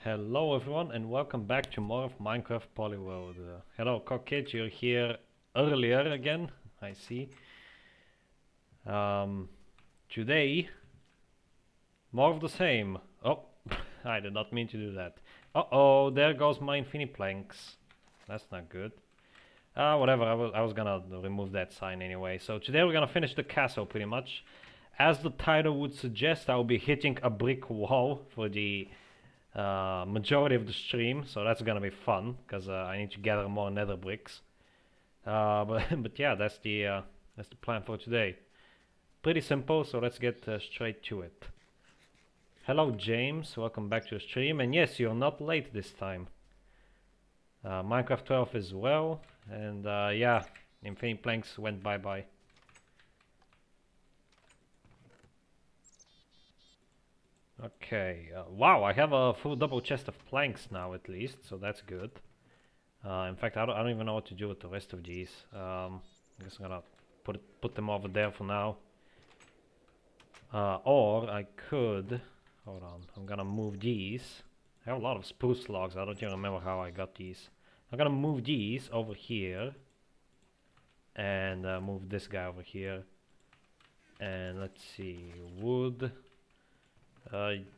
Hello everyone and welcome back to more of Minecraft Polyworld. Hello Cockit, you're here earlier again, I see. Today, more of the same. Oh, I did not mean to do that. Uh-oh, there goes my infinity planks. That's not good. Whatever, I was gonna remove that sign anyway. So today we're gonna finish the castle pretty much. As the title would suggest, I'll be hitting a brick wall for the majority of the stream, so that's gonna be fun because I need to gather more nether bricks. But yeah, that's the plan for today. Pretty simple, so let's get straight to it. Hello James, welcome back to the stream, and yes, you're not late this time. Minecraft 12 as well, and yeah, Infinity Planks went bye-bye. Okay, wow, I have a full double chest of planks now at least, so that's good. In fact, I don't even know what to do with the rest of these. I guess I'm gonna put them over there for now. Or I could, hold on, I'm gonna move these. I have a lot of spruce logs, I don't even remember how I got these. I'm gonna move these over here. And move this guy over here. And let's see, wood.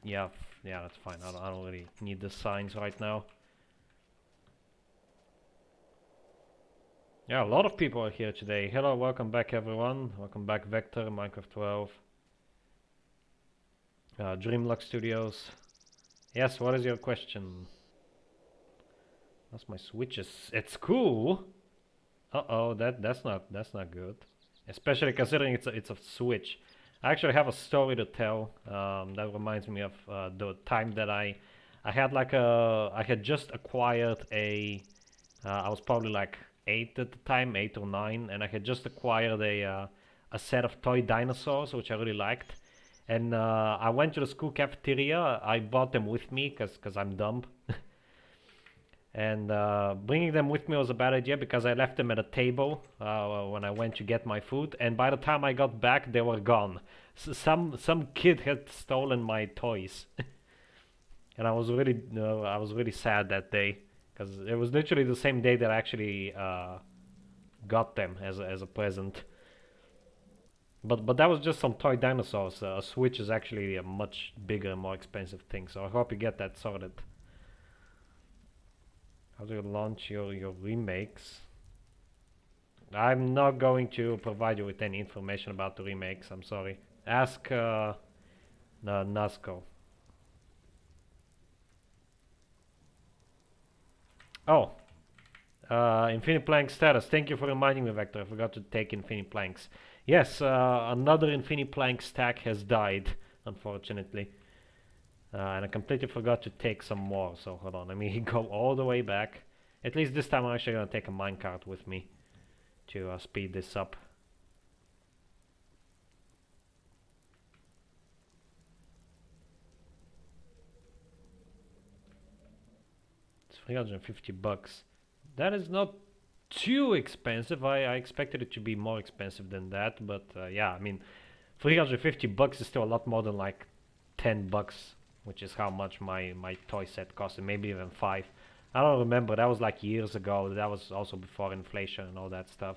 Yeah, that's fine. I don't really need the signs right now. Yeah, a lot of people are here today. Hello, welcome back everyone. Welcome back Vector, Minecraft 12. Dreamlock Studios. Yes, what is your question? That's my switches. It's cool. Uh-oh, that's not good. Especially considering it's a switch. I actually have a story to tell. That reminds me of the time that I had like I had just acquired a. I was probably like 8 at the time, 8 or 9, and I had just acquired a set of toy dinosaurs, which I really liked. And I went to the school cafeteria. I brought them with me because I'm dumb. And bringing them with me was a bad idea because I left them at a table when I went to get my food, and by the time I got back they were gone. Some kid had stolen my toys. And I was really sad that day because it was literally the same day that I actually got them as a present. But that was just some toy dinosaurs. A Switch is actually a much bigger and more expensive thing, so I hope you get that sorted. How do you launch your remakes? I'm not going to provide you with any information about the remakes, I'm sorry. Ask Nazco. Oh, Infinity Plank status. Thank you for reminding me, Vector. I forgot to take Infinity Planks. Yes, another Infinity Plank stack has died, unfortunately. And I completely forgot to take some more, so hold on, let me go all the way back. At least this time I'm actually gonna take a minecart with me to speed this up. It's 350 bucks. That is not too expensive. I expected it to be more expensive than that, but yeah, I mean, 350 bucks is still a lot more than like 10 bucks. Which is how much my toy set costed, maybe even 5. I don't remember, that was like years ago. That was also before inflation and all that stuff.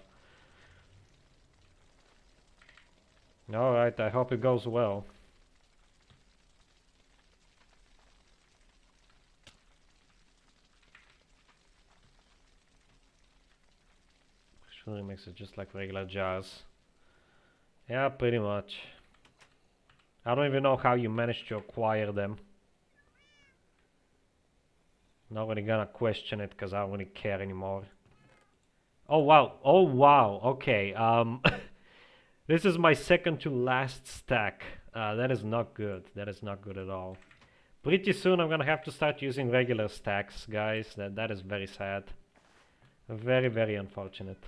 Alright, I hope it goes well. Surely makes it just like regular jars. Yeah, pretty much. I don't even know how you managed to acquire them. Not really gonna question it because I don't really care anymore. Oh wow, oh wow, okay. This is my second to last stack. That is not good. That is not good at all. Pretty soon I'm gonna have to start using regular stacks, guys. That is very sad. Very, very unfortunate.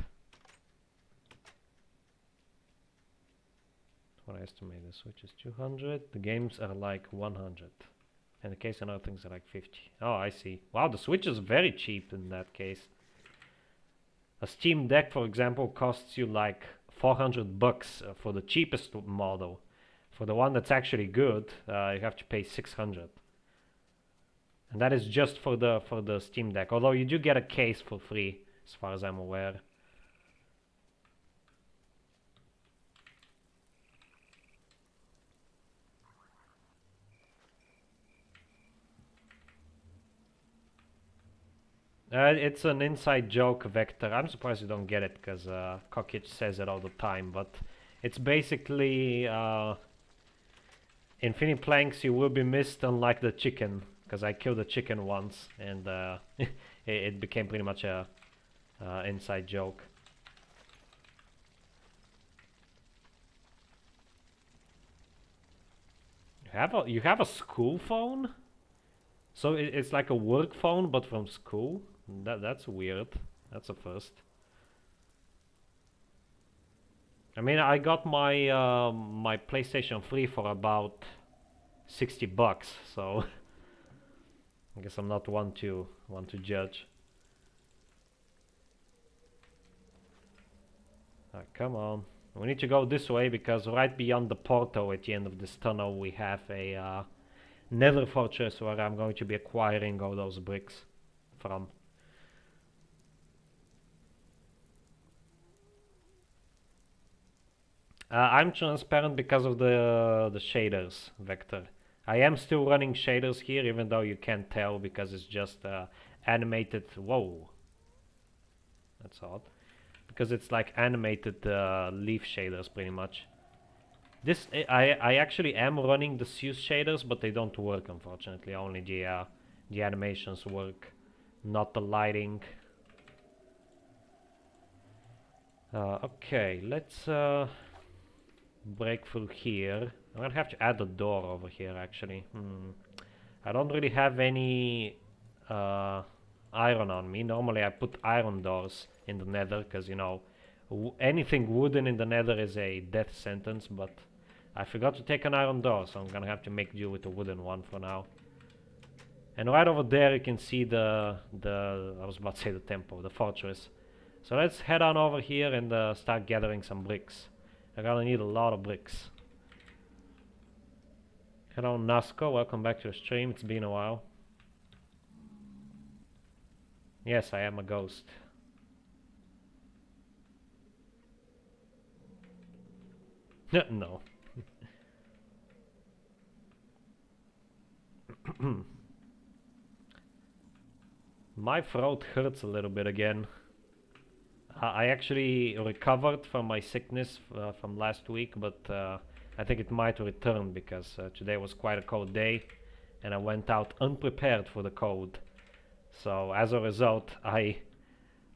What I estimate the Switch is 200. The games are like 100. In the case, and other things are like 50. Oh, I see. Wow, the Switch is very cheap in that case. A Steam Deck, for example, costs you like 400 bucks for the cheapest model. For the one that's actually good, you have to pay 600. And that is just for the Steam Deck. Although you do get a case for free, as far as I'm aware. It's an inside joke vector. I'm surprised you don't get it, because Cockitch says it all the time. But it's basically infinite planks you will be missed, unlike the chicken, because I killed a chicken once, and it became pretty much a inside joke. You have a school phone? So it's like a work phone, but from school? That's weird. That's a first. I mean, I got my my PlayStation 3 for about $60, so I guess I'm not one to judge. Come on. We need to go this way, because right beyond the portal at the end of this tunnel we have a Nether fortress where I'm going to be acquiring all those bricks from. I'm transparent because of the shaders vector. I am still running shaders here, even though you can't tell, because it's just animated. Whoa, that's odd. Because it's like animated leaf shaders, pretty much. This I actually am running the Zeus shaders, but they don't work, unfortunately. Only the animations work, not the lighting. Okay, let's break through here. I'm gonna have to add a door over here, actually. I don't really have any iron on me. Normally I put iron doors in the Nether, because, you know, anything wooden in the Nether is a death sentence, but I forgot to take an iron door, so I'm gonna have to make do with a wooden one for now. And right over there you can see the I was about to say the temple, the fortress. So let's head on over here and start gathering some bricks. I'm gonna need a lot of bricks. Hello Nasco, welcome back to the stream. It's been a while. Yes, I am a ghost. No. My throat hurts a little bit again. I actually recovered from my sickness from last week, but I think it might return, because today was quite a cold day and I went out unprepared for the cold. So as a result, I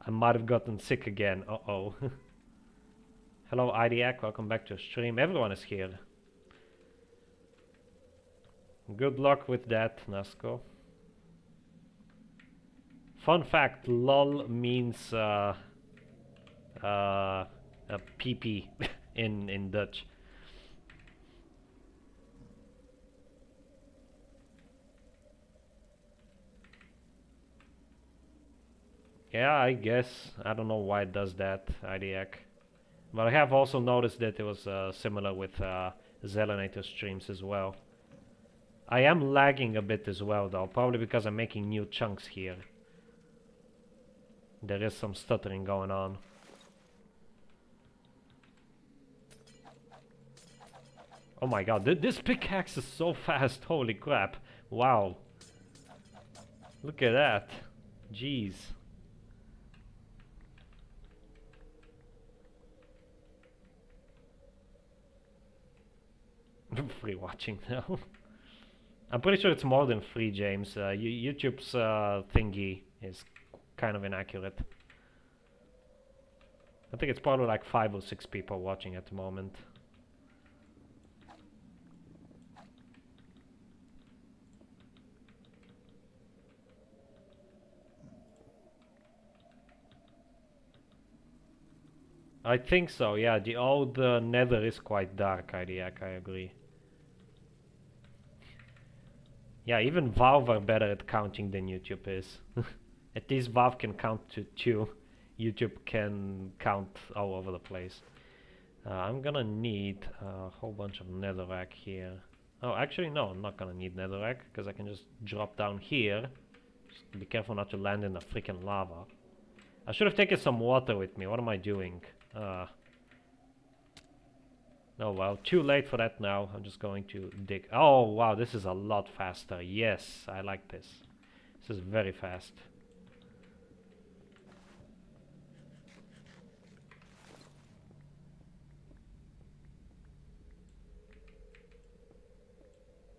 might have gotten sick again. Uh-oh. Hello Idiac, welcome back to the stream. Everyone is here. Good luck with that, Nasco. Fun fact, lol means PP in Dutch. Yeah, I guess. I don't know why it does that, IDAC. But I have also noticed that it was similar with Zelenator streams as well. I am lagging a bit as well, though, probably because I'm making new chunks here. There is some stuttering going on. Oh my god, this pickaxe is so fast, holy crap. Wow. Look at that. Jeez. Free watching now. I'm pretty sure it's more than free, James. YouTube's thingy is kind of inaccurate. I think it's probably like 5 or 6 people watching at the moment. I think so, yeah. The old Nether is quite dark, Idiac, I agree. Yeah, even Valve are better at counting than YouTube is. At least Valve can count to 2. YouTube can count all over the place. I'm gonna need a whole bunch of netherrack here. Oh, actually, no, I'm not gonna need netherrack because I can just drop down here. Just be careful not to land in the freaking lava. I should have taken some water with me. What am I doing? Oh well, too late for that now. I'm just going to dig. Oh wow, this is a lot faster. Yes, I like this. This is very fast.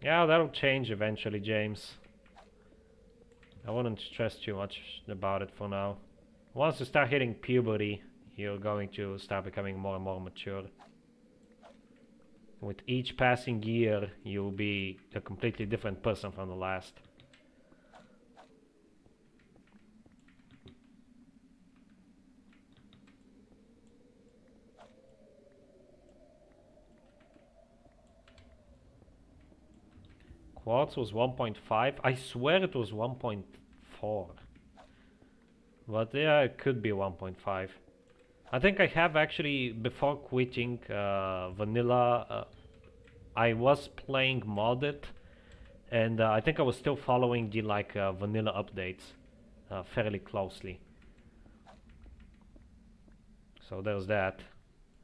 Yeah, that'll change eventually, James. I wouldn't stress too much about it for now. Once you start hitting puberty, you're going to start becoming more and more mature. With each passing year, you'll be a completely different person from the last. Quartz was 1.5. I swear it was 1.4. But yeah, it could be 1.5. I think I have actually, before quitting vanilla, I was playing modded, and I think I was still following the vanilla updates fairly closely. So there's that.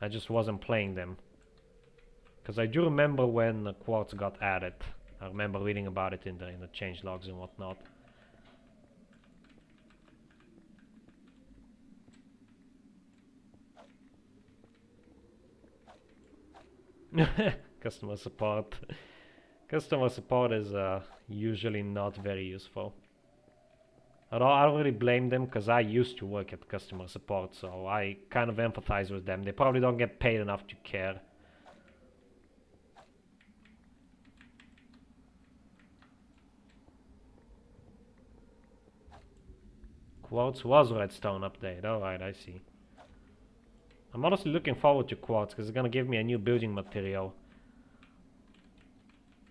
I just wasn't playing them. Because I do remember when Quartz got added. I remember reading about it in the changelogs and whatnot. Customer support. Customer support is usually not very useful. Although I don't really blame them because I used to work at customer support, so I kind of empathize with them. They probably don't get paid enough to care. Quartz was redstone update. Alright, I see. I'm honestly looking forward to Quartz because it's gonna give me a new building material,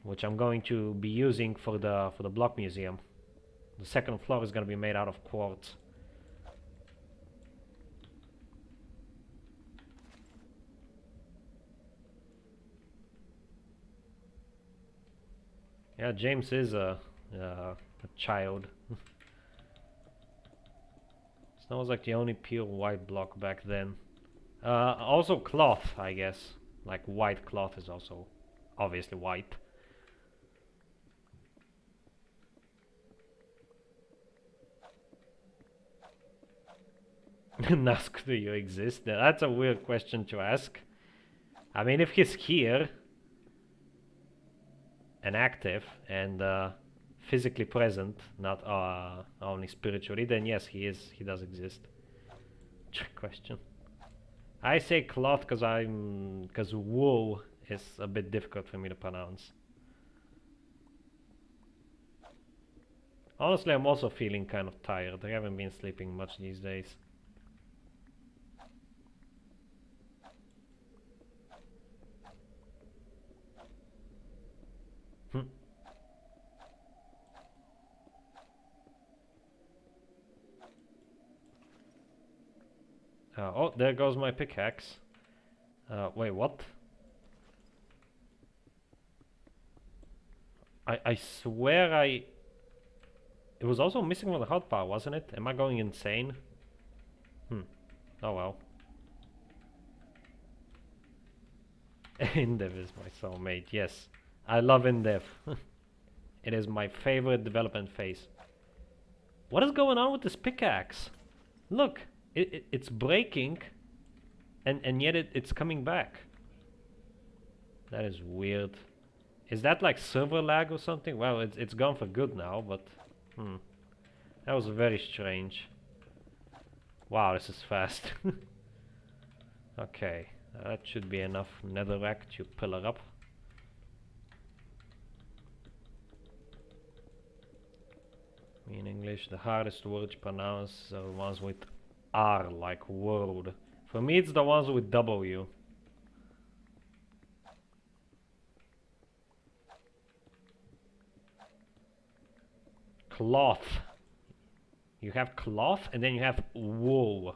which I'm going to be using for the block museum. The second floor is gonna be made out of quartz. Yeah, James is a child. That was like the only pure white block back then. Also cloth, I guess. Like white cloth is also obviously white. Nask, do you exist? That's a weird question to ask. I mean, if he's here and active and physically present, not only spiritually, then yes, he does exist. Trick question. I say cloth because wool is a bit difficult for me to pronounce. Honestly, I'm also feeling kind of tired. I haven't been sleeping much these days. Oh, there goes my pickaxe. Wait, what? I swear it was also missing from the hotbar, wasn't it? Am I going insane? Oh well. Endev is my soulmate, yes. I love Endev. It is my favorite development phase. What is going on with this pickaxe? Look, it's breaking, and yet it's coming back. That is weird. Is that like server lag or something? Well, it's gone for good now, but that was very strange. Wow, this is fast. Okay, that should be enough netherrack to pillar up. In English, the hardest words to pronounce are the ones with R, like world. For me, it's the ones with W. Cloth. You have cloth and then you have wool.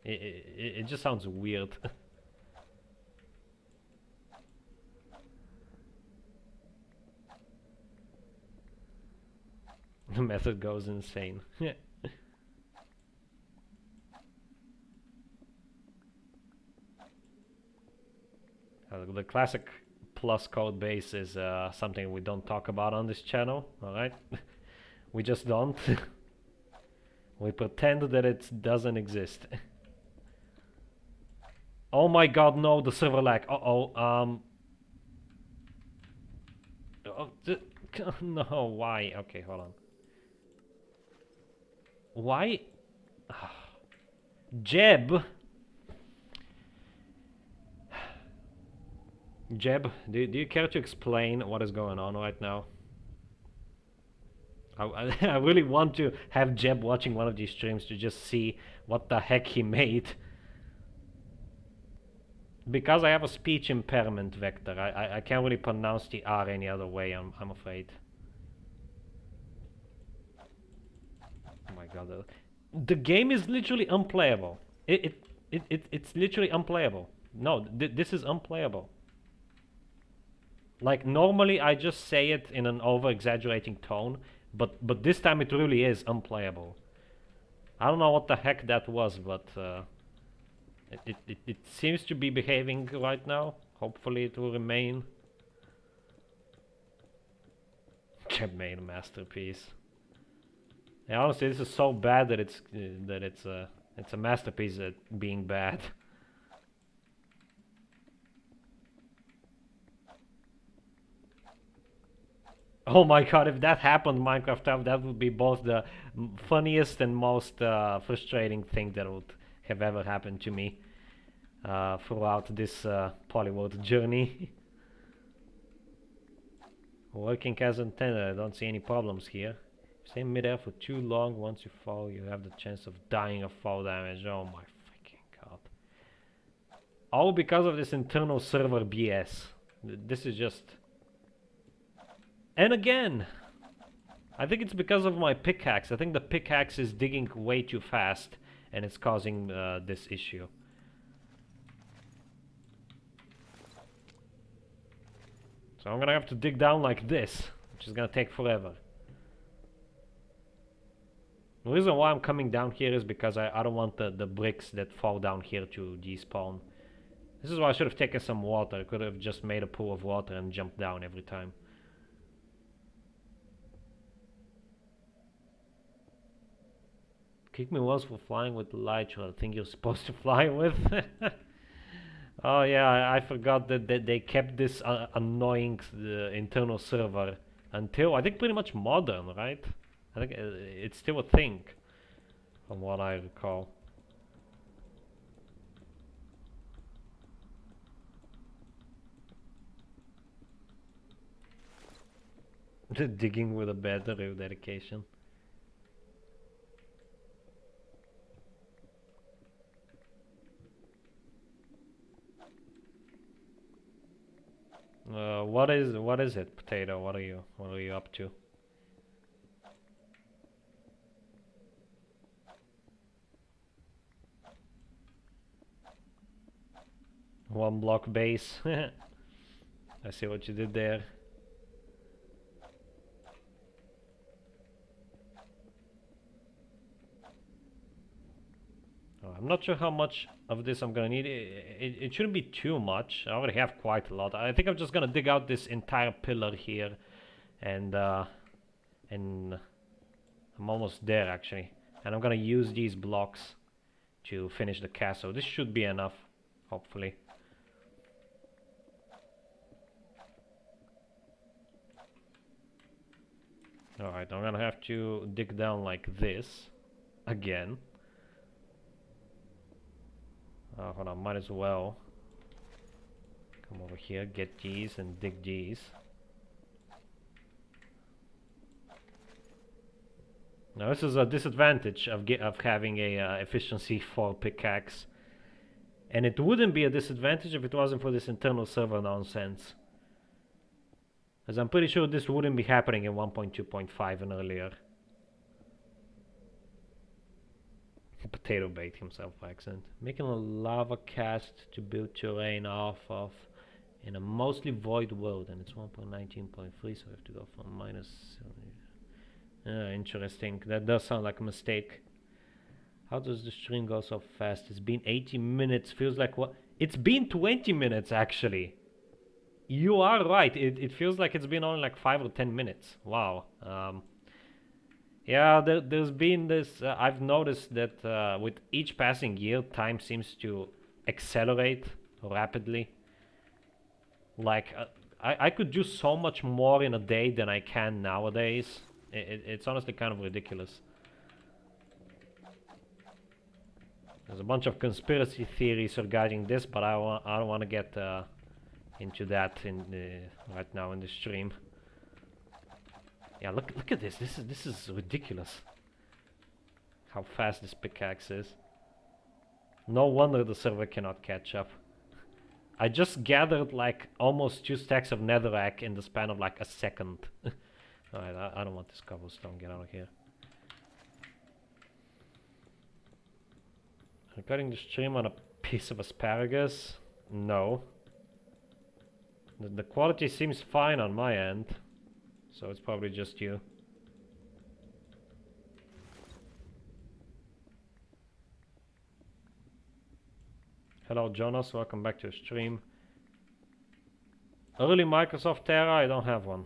It just sounds weird. The method goes insane. The classic plus code base is something we don't talk about on this channel, alright? We just don't. We pretend that it doesn't exist. Oh my god, no, the server lag. Uh-oh, oh, no, why? Okay, hold on. Why? Jeb? Jeb, do you care to explain what is going on right now? I really want to have Jeb watching one of these streams to just see what the heck he made. Because I have a speech impairment vector, I can't really pronounce the R any other way, I'm afraid. Oh my god. The game is literally unplayable. It's literally unplayable. No, this is unplayable. Like, normally I just say it in an over-exaggerating tone, but this time it really is unplayable. I don't know what the heck that was, but it seems to be behaving right now. Hopefully it will remain. Jeb made a masterpiece. Yeah, honestly, this is so bad that it's a masterpiece at being bad. Oh my god, if that happened Minecraft, that would be both the funniest and most frustrating thing that would have ever happened to me throughout this Polyworld journey. Working as intended, I don't see any problems here. Stay midair for too long, once you fall you have the chance of dying of fall damage. Oh my freaking god. All because of this internal server BS. This is just... And again! I think it's because of my pickaxe. I think the pickaxe is digging way too fast and it's causing this issue. So I'm gonna have to dig down like this, which is gonna take forever. The reason why I'm coming down here is because I don't want the bricks that fall down here to despawn. This is why I should have taken some water. I could have just made a pool of water and jumped down every time. Kick me once for flying with the light show. I think you're supposed to fly with. Oh yeah, I forgot that they kept this annoying internal server until I think pretty much modern, right? I think it's still a thing, from what I recall. Digging with a battery dedication. What is it, Potato? What are you up to? One block base. I see what you did there. I'm not sure how much of this I'm gonna need. It shouldn't be too much. I already have quite a lot. I think I'm just gonna dig out this entire pillar here, and I'm almost there actually. And I'm gonna use these blocks to finish the castle. This should be enough, hopefully. Alright, I'm gonna have to dig down like this again. Hold on, might as well come over here, get these and dig these. Now this is a disadvantage of having a efficiency 4 pickaxe, and it wouldn't be a disadvantage if it wasn't for this internal server nonsense, as I'm pretty sure this wouldn't be happening in 1.2.5 and earlier. Potato bait himself by accident. Making a lava cast to build terrain off of in a mostly void world, and it's 1.19.3, so I have to go from minus. Interesting. That does sound like a mistake. How does the stream go so fast? It's been 80 minutes. Feels like what? It's been 20 minutes actually. You are right. It feels like it's been only like 5 or 10 minutes. Wow. Yeah, there's been this. I've noticed that with each passing year, time seems to accelerate rapidly. Like, I could do so much more in a day than I can nowadays. It's honestly kind of ridiculous. There's a bunch of conspiracy theories regarding this, but I don't want to get into that right now in the stream. Yeah, look at this. This is ridiculous. How fast this pickaxe is. No wonder the server cannot catch up. I just gathered like almost 2 stacks of netherrack in the span of like a second. Alright, I don't want this cobblestone. Get out of here. Recording the stream on a piece of asparagus? No. The quality seems fine on my end, so it's probably just you. Hello Jonas, welcome back to the stream. Early Microsoft era, I don't have one.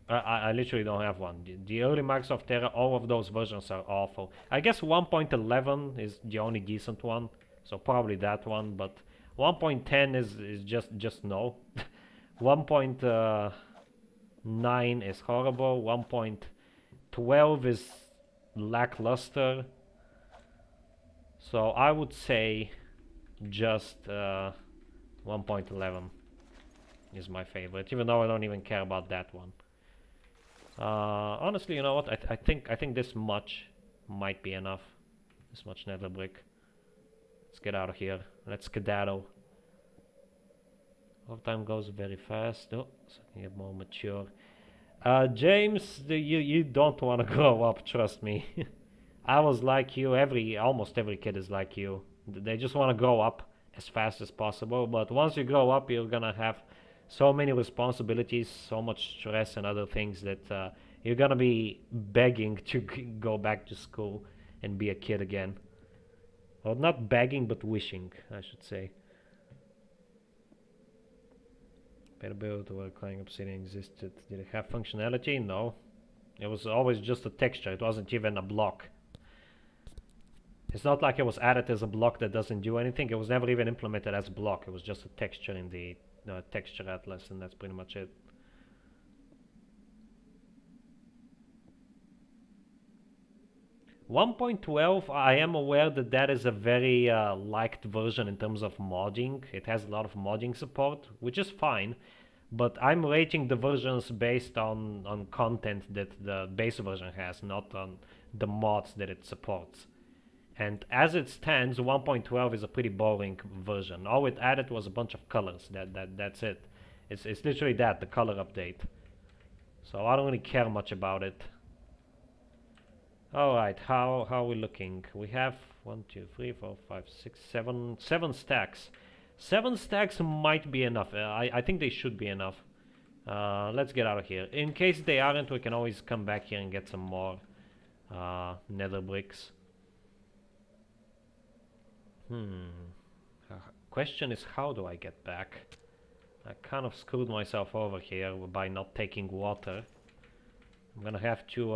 I literally don't have one. The early Microsoft era, all of those versions are awful. I guess 1.11 is the only decent one, so probably that one, but 1.10 is just no. 1.9 is horrible. 1.12 is lackluster. So I would say just 1.11 is my favorite, even though I don't even care about that one. Honestly, you know what? I think this much might be enough. This much nether brick. Let's get out of here. Let's skedaddle. Time goes very fast. Oh, something get more mature. James, you don't want to grow up. Trust me. I was like you. Almost every kid is like you. They just want to grow up as fast as possible. But once you grow up, you're gonna have so many responsibilities, so much stress and other things that you're gonna be begging to go back to school and be a kid again. Well, not begging, but wishing, I should say. Better build where crying obsidian existed. Did it have functionality? No. It was always just a texture. It wasn't even a block. It's not like it was added as a block that doesn't do anything. It was never even implemented as a block. It was just a texture in the texture atlas, and that's pretty much it. .12, I am aware that is a very liked version in terms of modding. It has a lot of modding support, which is fine, but I'm rating the versions based on content that the base version has, not on the mods that it supports. And as it stands, 1.12 is a pretty boring version. All it added was a bunch of colors. That's it. It's literally that, the color update. So I don't really care much about it. Alright, how are we looking? We have 1, 2, 3, 4, 5, 6, 7 stacks. 7 stacks might be enough. I think they should be enough. Let's get out of here. In case they aren't, we can always come back here and get some more nether bricks. Question is, how do I get back? I kind of screwed myself over here by not taking water. I'm gonna have to...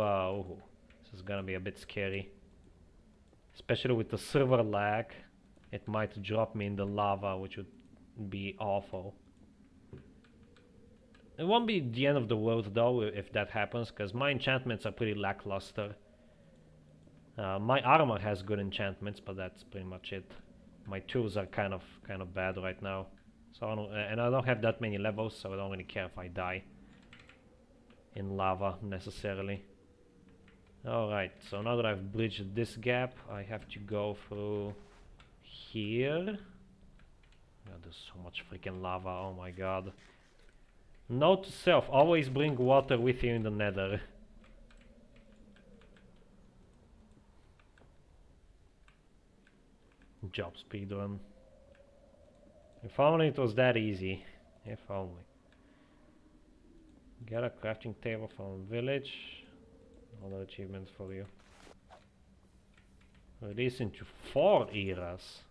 this is gonna be a bit scary. Especially with the server lag. It might drop me in the lava, which would be awful. It won't be the end of the world though if that happens, because my enchantments are pretty lackluster. My armor has good enchantments, but that's pretty much it. My tools are kind of bad right now. So I don't have that many levels, so I don't really care if I die in lava necessarily. Alright, so now that I've bridged this gap, I have to go through here. Oh, there's so much freaking lava, oh my god. Note to self, always bring water with you in the nether. Job speedrun. If only it was that easy. If only. Get a crafting table from village. Another achievement for you. Release into 4 eras.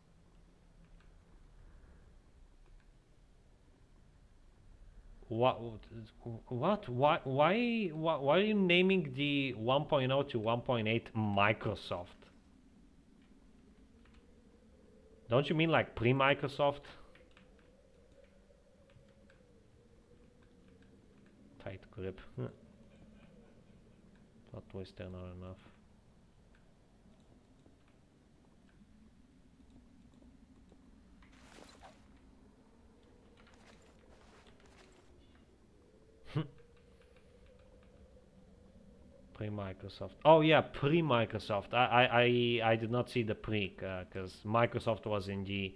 What? What? Why are you naming the 1.0 to 1.8 Microsoft? Don't you mean like pre-Microsoft? Tight grip. Plot twister, not enough. Pre-Microsoft. Oh yeah, pre-Microsoft. I did not see the pre because Microsoft was in the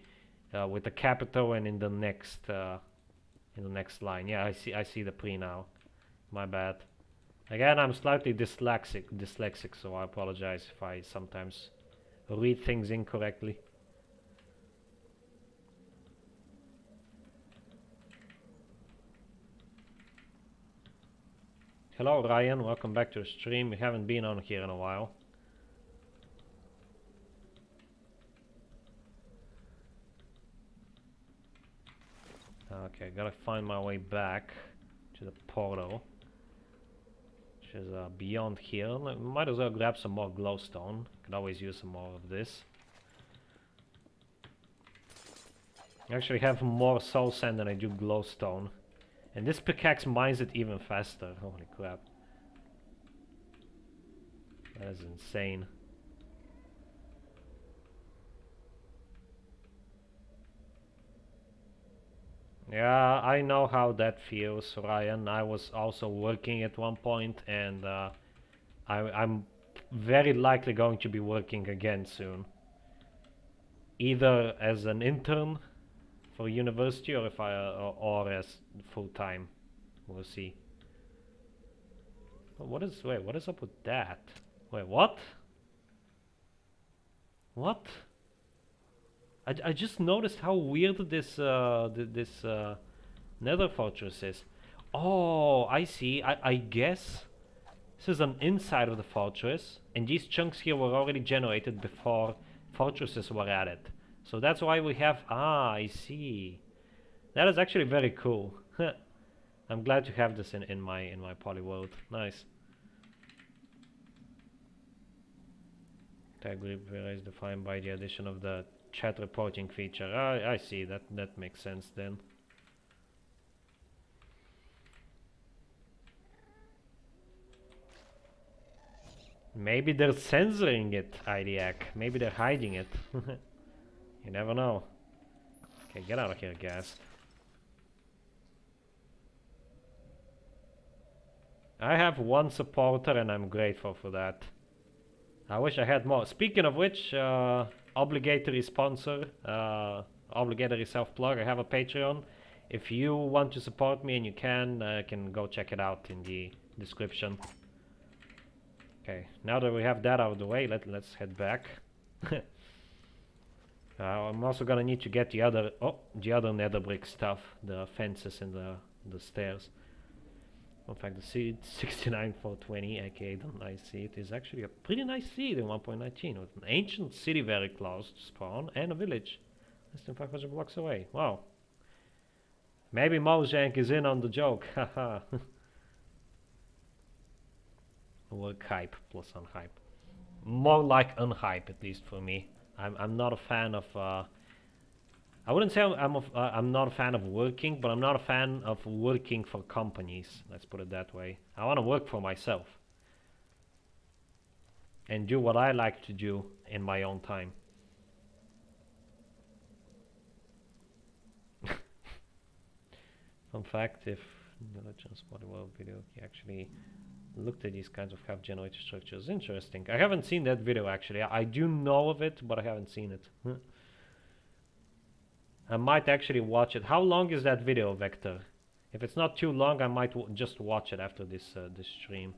with the capital and in the next line. Yeah, I see the pre now. My bad. Again, I'm slightly dyslexic, so I apologize if I sometimes read things incorrectly. Hello Ryan, welcome back to the stream. We haven't been on here in a while. Okay, gotta find my way back to the portal, which is beyond here. Might as well grab some more glowstone. Could always use some more of this. I actually have more soul sand than I do glowstone. And this pickaxe mines it even faster. Holy crap. That is insane. Yeah, I know how that feels, Ryan. I was also working at one point, and I'm very likely going to be working again soon. Either as an intern for university, or or as full-time. We'll see. What is up with that? Wait, what? What? I just noticed how weird this Nether fortress is. Oh, I see. I guess this is an inside of the fortress, and these chunks here were already generated before fortresses were added. So that's why we have... Ah, I see. That is actually very cool. I'm glad to have this in my Polyworld. Nice. Tag grip is defined by the addition of the chat reporting feature. I see. That makes sense then. Maybe they're censoring it, IDAC. Maybe they're hiding it. You never know. Okay, get out of here, Ghast. I have one supporter and I'm grateful for that. I wish I had more. Speaking of which, obligatory sponsor, obligatory self-plug, I have a Patreon. If you want to support me and you can go check it out in the description. Okay, now that we have that out of the way, let's head back. I'm also gonna need to get the other nether brick stuff, the fences and the stairs. In fact, the seed 69420, aka the nice seed, is actually a pretty nice seed in 1.19 with an ancient city very close to spawn and a village less than 500 blocks away. Wow. Maybe Mojang is in on the joke, haha. Work hype plus unhype. More like unhype, at least for me. I'm not a fan of I wouldn't say I'm not a fan of working, but I'm not a fan of working for companies. Let's put it that way. I want to work for myself and do what I like to do in my own time. Fun fact, if the Legends Polyworld video he actually looked at these kinds of half-generated structures. Interesting. I haven't seen that video actually. I do know of it, but I haven't seen it. I might actually watch it. How long is that video, Vector? If it's not too long, I might just watch it after this this stream.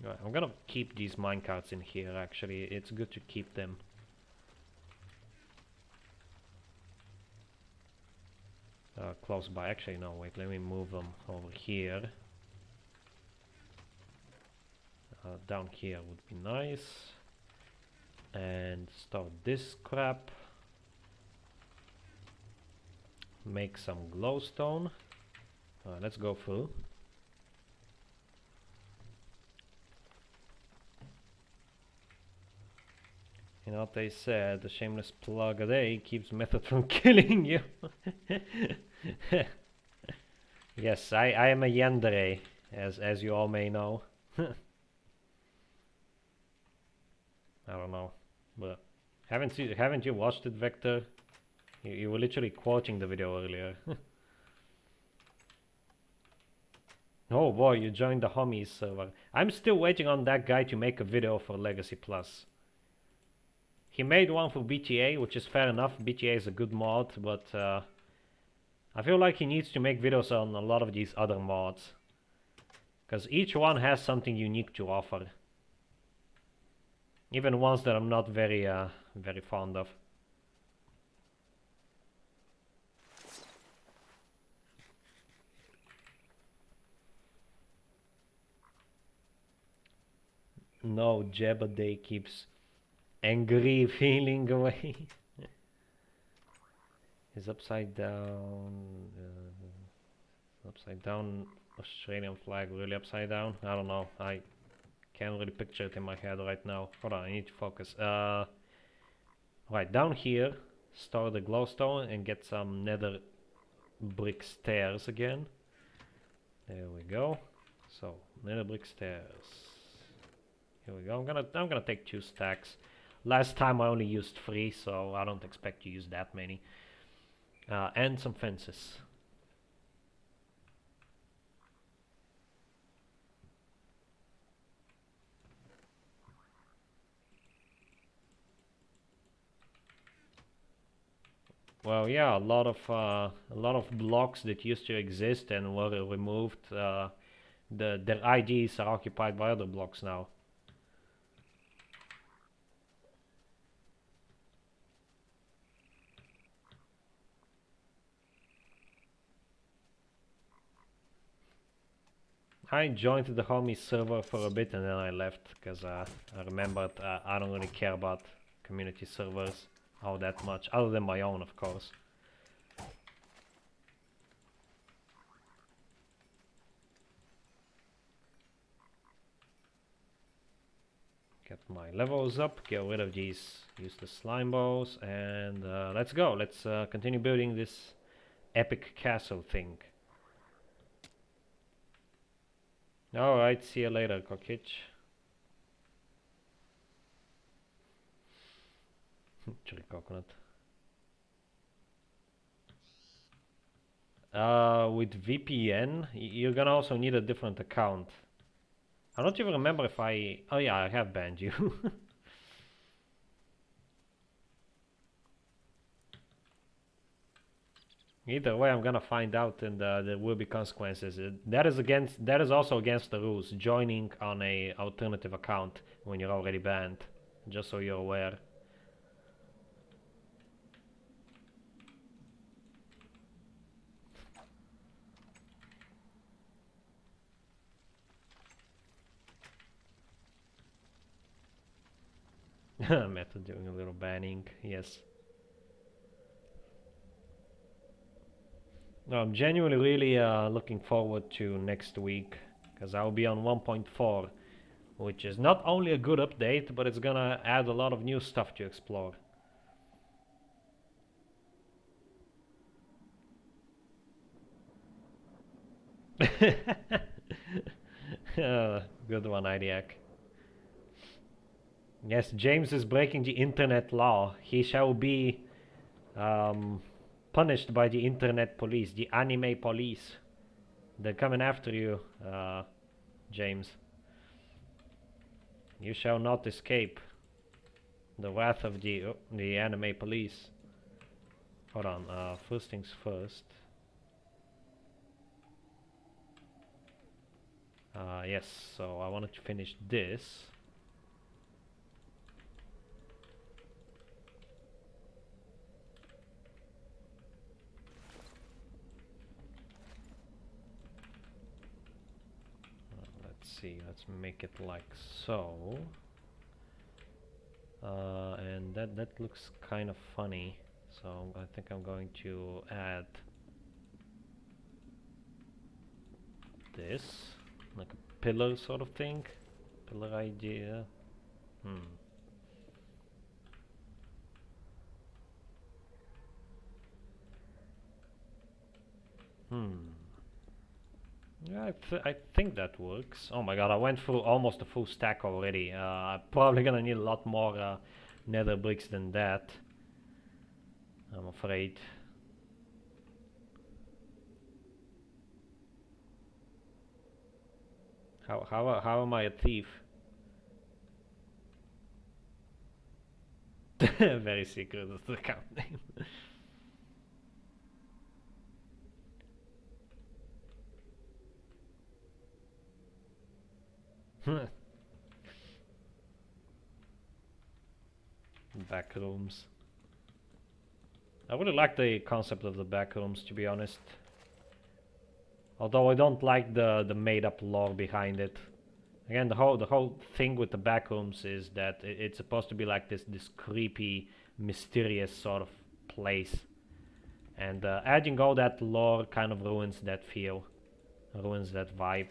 Right, I'm gonna keep these minecarts in here actually. It's good to keep them. close by. Actually, no, wait, let me move them over here. Down here would be nice. And start this crap. Make some glowstone. Let's go through. You know what they said, the shameless plug a day keeps method from killing you. Yes, I am a yandere, as you all may know. I don't know, but haven't you watched it, Vector? You were literally quoting the video earlier. Oh boy, you joined the homies server. I'm still waiting on that guy to make a video for Legacy Plus. He made one for BTA, which is fair enough. BTA is a good mod, but I feel like he needs to make videos on a lot of these other mods, because each one has something unique to offer. Even ones that I'm not very fond of. No, Jebediah keeps angry feeling away. Is upside down Australian flag really upside down? I don't know. I can't really picture it in my head right now. Hold on, I need to focus. Right, down here, store the glowstone and get some nether brick stairs again. There we go. So, nether brick stairs. Here we go. I'm gonna take 2 stacks. Last time I only used 3, so I don't expect to use that many. And some fences. Well, yeah, a lot of blocks that used to exist and were removed. Their IDs are occupied by other blocks now. I joined the homie server for a bit and then I left because I remembered I don't really care about community servers all that much, other than my own, of course. Get my levels up, get rid of these useless slime balls, and let's go. Let's continue building this epic castle thing. Alright, see you later, Cockitch. Chili coconut. With VPN, you're gonna also need a different account. I don't even remember if I... Oh yeah, I have banned you. Either way, I'm gonna find out, and there will be consequences. That is also against the rules. Joining on a alternative account when you're already banned, just so you're aware. Method doing a little banning, yes. No, I'm genuinely really looking forward to next week, because I'll be on 1.4, which is not only a good update, but it's gonna add a lot of new stuff to explore. Good one, Idiac. Yes, James is breaking the internet law. He shall be punished by the internet police, the anime police. They're coming after you, James. You shall not escape the wrath of the anime police. Hold on, first things first. Yes, so I wanted to finish this. see, let's make it like so. And that looks kind of funny, so I think I'm going to add this, like a pillar sort of thing, pillar idea. Yeah, I think that works. Oh my god, I went through almost a full stack already. I'm probably gonna need a lot more nether bricks than that, I'm afraid. How am I a thief? Very secret, that's the account name. Back rooms. I really like the concept of the back rooms, to be honest. Although I don't like the made up lore behind it. Again, the whole thing with the back rooms is that it's supposed to be like this creepy, mysterious sort of place, and adding all that lore kind of ruins that feel, ruins that vibe.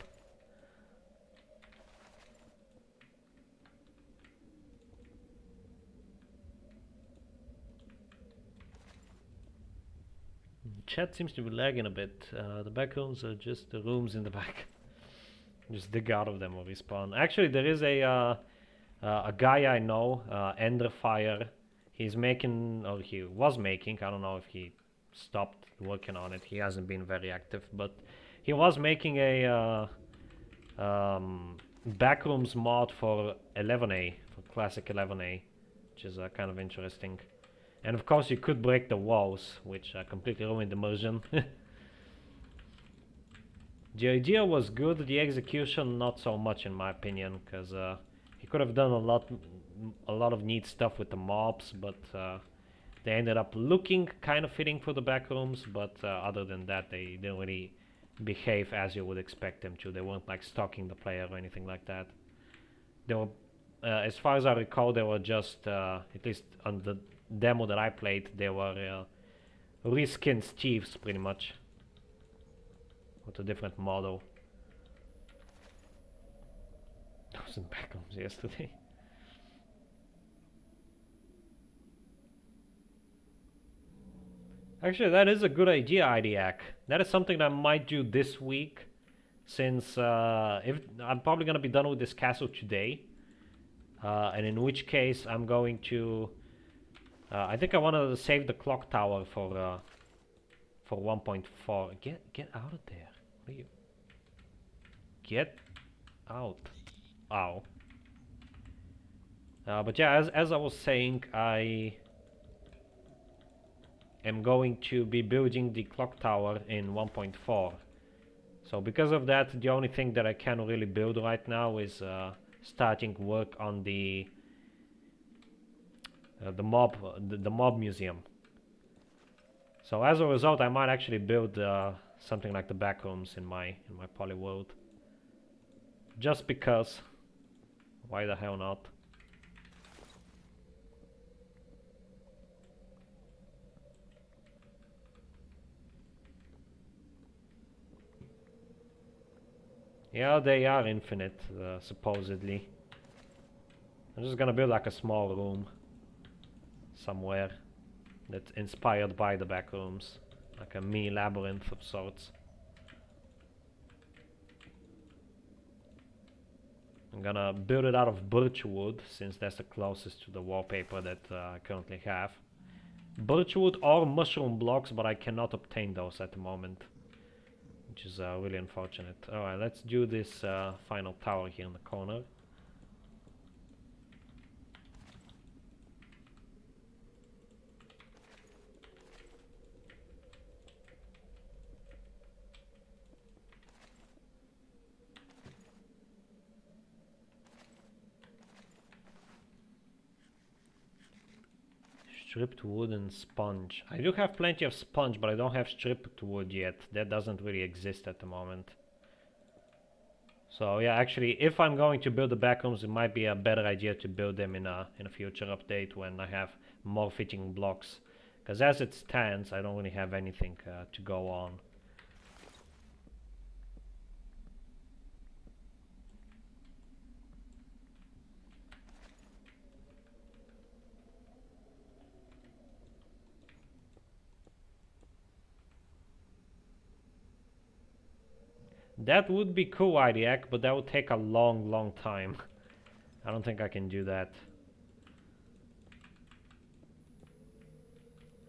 Chat seems to be lagging a bit. The back rooms are just the rooms in the back. Just dig out of them or respawn. Actually, there is a guy I know, Enderfire. He's making, or he was making, I don't know if he stopped working on it. He hasn't been very active, but he was making a backrooms mod for 11A, for classic 11A, which is kind of interesting. And of course you could break the walls, which completely ruined immersion. The idea was good, the execution not so much in my opinion, because he could have done a lot of neat stuff with the mobs, but they ended up looking kind of fitting for the back rooms, but other than that they didn't really behave as you would expect them to. They weren't like stalking the player or anything like that. They were, as far as I recall, they were just, at least on the demo that I played, they were reskinned Steves pretty much, with a different model. I was in backrooms yesterday. Actually, that is a good idea, IDAC. That is something that I might do this week, since if I'm probably gonna be done with this castle today, and in which case I'm going to. I think I want to save the clock tower for 1.4. Get out of there! What are you? Get out! Ow! But yeah, as I was saying, I am going to be building the clock tower in 1.4. So because of that, the only thing that I can really build right now is starting work on the mob museum. So as a result, I might actually build something like the back rooms in my Polyworld. Just because. Why the hell not? Yeah, they are infinite, supposedly. I'm just gonna build like a small room somewhere that's inspired by the back rooms, like a mini labyrinth of sorts. I'm gonna build it out of birch wood, since that's the closest to the wallpaper that I currently have. Birch wood or mushroom blocks, but I cannot obtain those at the moment, which is really unfortunate. Alright, let's do this final tower here in the corner. Stripped wood and sponge. I do have plenty of sponge, but I don't have stripped wood yet. That doesn't really exist at the moment. So yeah, actually, if I'm going to build the back rooms, it might be a better idea to build them in a future update when I have more fitting blocks. Because as it stands, I don't really have anything to go on. That would be cool, IDEAC, but that would take a long time. I don't think I can do that.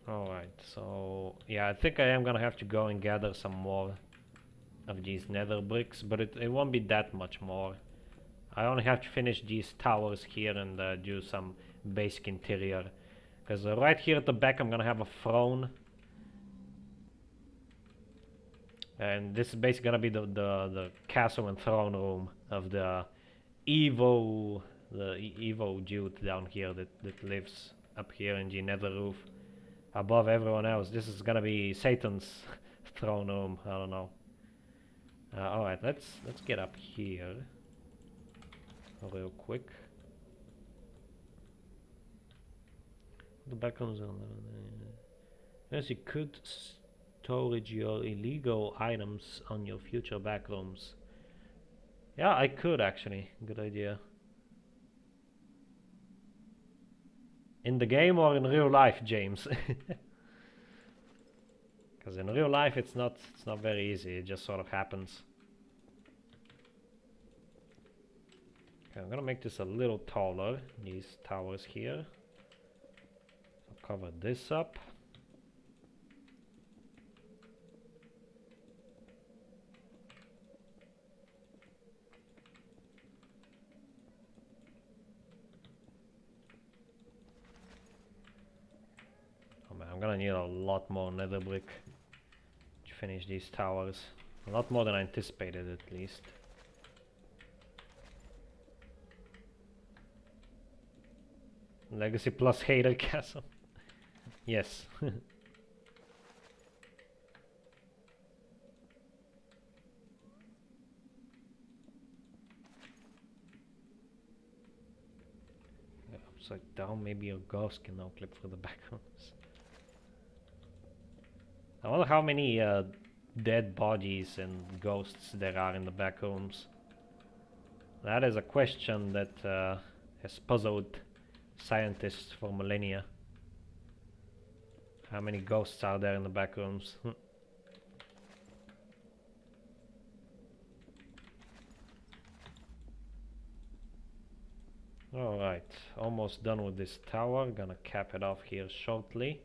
Alright, so yeah, I think I am gonna have to go and gather some more of these nether bricks, but it won't be that much more. I only have to finish these towers here and do some basic interior. Because right here at the back I'm gonna have a throne. And this is basically gonna be the castle and throne room of the evil dude down here that lives up here in the nether roof above everyone else. This is gonna be Satan's throne room. I don't know. Alright, let's get up here real quick. The backgrounds on yes, you could storage your illegal items on your future backrooms. Yeah, I could actually. Good idea. In the game or in real life, James? Because in real life it's not very easy. It just sort of happens. Okay, I'm gonna make this a little taller. These towers here. I'll cover this up. I'm gonna need a lot more nether brick to finish these towers. A lot more than I anticipated, at least. Legacy plus hater castle. Yes. Upside down, maybe a ghost can now clip through the backgrounds. I wonder how many dead bodies and ghosts there are in the back rooms. That is a question that has puzzled scientists for millennia. How many ghosts are there in the back rooms? Alright, almost done with this tower. Gonna cap it off here shortly.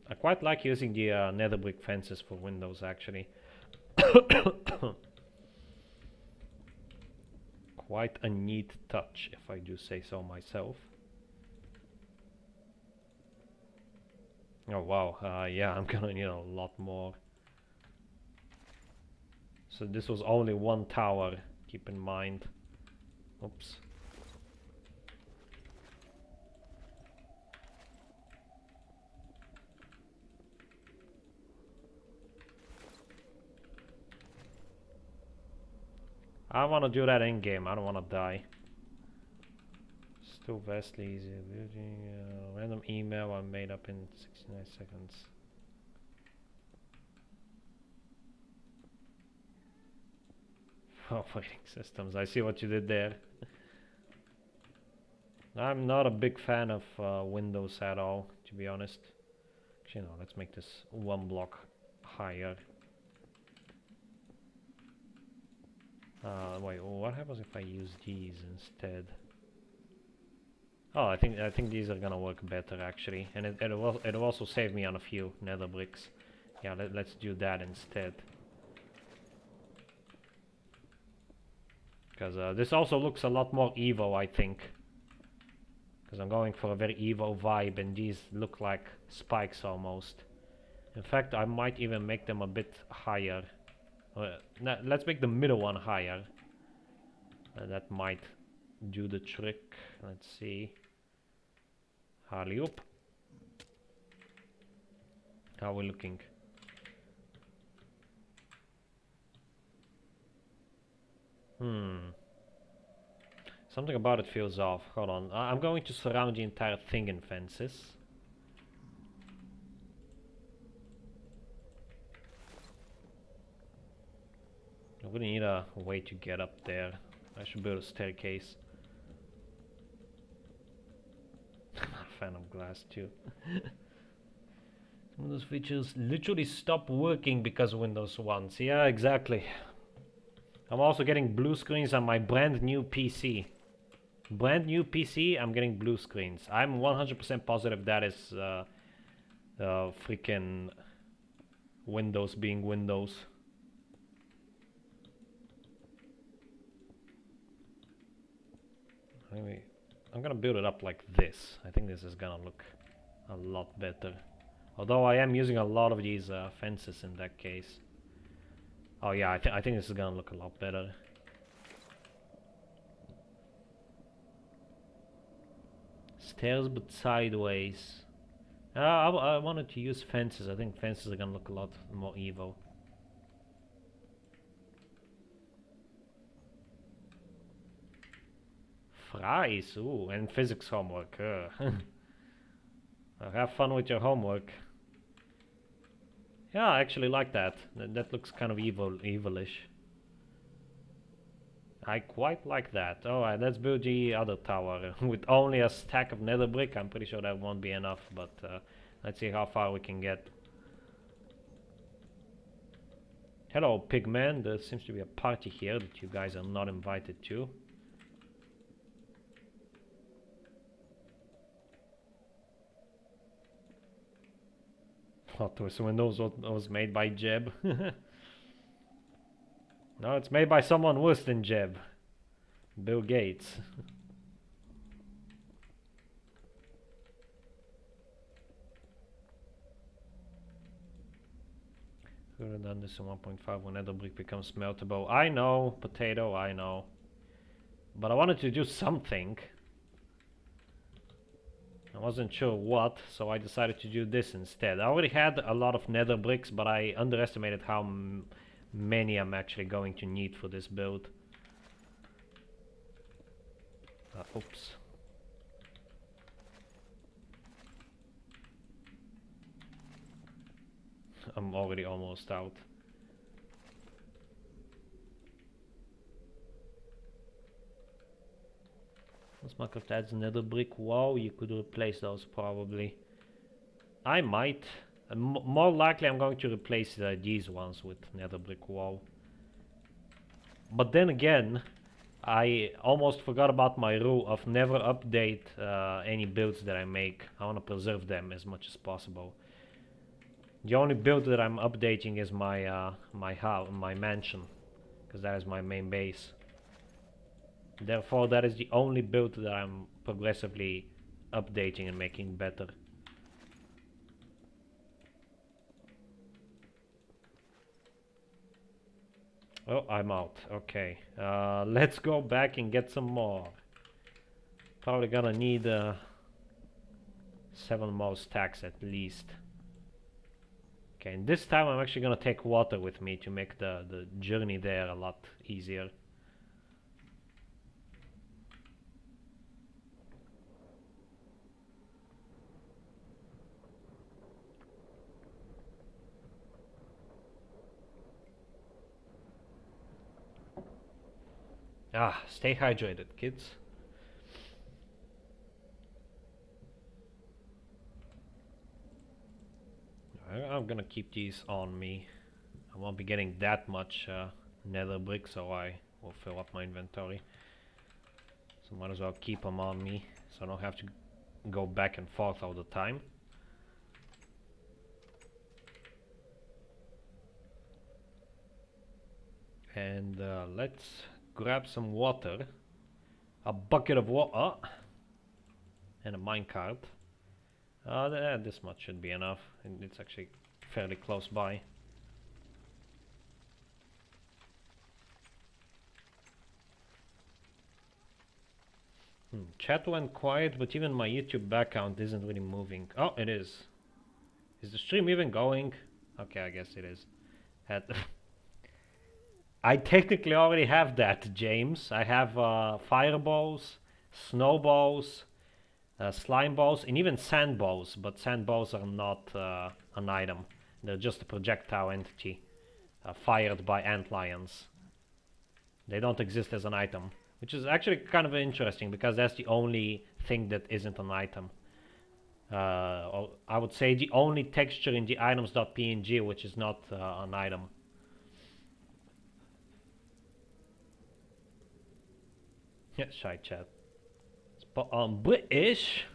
I quite like using the nether brick fences for windows, actually. Quite a neat touch, if I do say so myself. Oh wow, yeah, I'm gonna need a lot more. So this was only one tower, keep in mind. Oops. I want to do that in game. I don't want to die. Still vastly easier. Random email I made up in 69 seconds. Operating systems. I see what you did there. I'm not a big fan of Windows at all, to be honest. Actually, no. Let's make this one block higher. Wait, what happens if I use these instead? Oh, I think these are gonna work better actually, and it'll also save me on a few nether bricks. Yeah, let's do that instead. Because this also looks a lot more evil, I think. Because I'm going for a very evil vibe, and these look like spikes almost. In fact, I might even make them a bit higher. Let's make the middle one higher. That might do the trick. Let's see. Alley-oop. How are we looking? Something about it feels off. Hold on. I'm going to surround the entire thing in fences. I really need a way to get up there. I should build a staircase. Fan of glass too. Some of those features literally stop working because of Windows 1. Yeah, exactly. I'm also getting blue screens on my brand new PC. Brand new PC, I'm getting blue screens. I'm 100% positive that is freaking Windows being Windows. Anyway, I'm gonna build it up like this. I think this is gonna look a lot better. Although I am using a lot of these fences in that case. Oh yeah, I think this is gonna look a lot better. Stairs but sideways. I wanted to use fences. I think fences are gonna look a lot more evil. Fries, ooh, and physics homework. Have fun with your homework. Yeah, I actually like that. That looks kind of evilish. I quite like that. Alright, let's build the other tower. With only a stack of nether brick, I'm pretty sure that won't be enough, but let's see how far we can get. Hello, pigman. There seems to be a party here that you guys are not invited to. Plot twist, Windows was made by Jeb. No, it's made by someone worse than Jeb. Bill Gates. Could have done this in 1.5 when nether brick becomes meltable. I know, potato, I know. But I wanted to do something. I wasn't sure what, so I decided to do this instead. I already had a lot of nether bricks, but I underestimated how many I'm actually going to need for this build. Oops. I'm already almost out. Once Minecraft adds nether brick, wow, you could replace those probably. I might. More likely I'm going to replace these ones with nether brick wall. But then again, I almost forgot about my rule of never update any builds that I make. I want to preserve them as much as possible. The only build that I'm updating is my my mansion, because that is my main base. Therefore, that is the only build that I'm progressively updating and making better. Oh, I'm out. Okay. Let's go back and get some more. Probably gonna need 7 more stacks at least. Okay, and this time I'm actually gonna take water with me to make the journey there a lot easier. Stay hydrated, kids. I'm gonna keep these on me. I won't be getting that much nether brick, so I will fill up my inventory. So might as well keep them on me, so I don't have to go back and forth all the time. And let's grab some water. A bucket of water. And a minecart. This much should be enough. And it's actually fairly close by. Chat went quiet, but even my YouTube background isn't really moving. Oh, it is. Is the stream even going? Okay, I guess it is. I technically already have that, James. I have fireballs, snowballs, slime balls, and even sand balls. But sand balls are not an item. They're just a projectile entity fired by antlions. They don't exist as an item, which is actually kind of interesting because that's the only thing that isn't an item. Or I would say the only texture in the items.png which is not an item. Yeah, shy chat. But British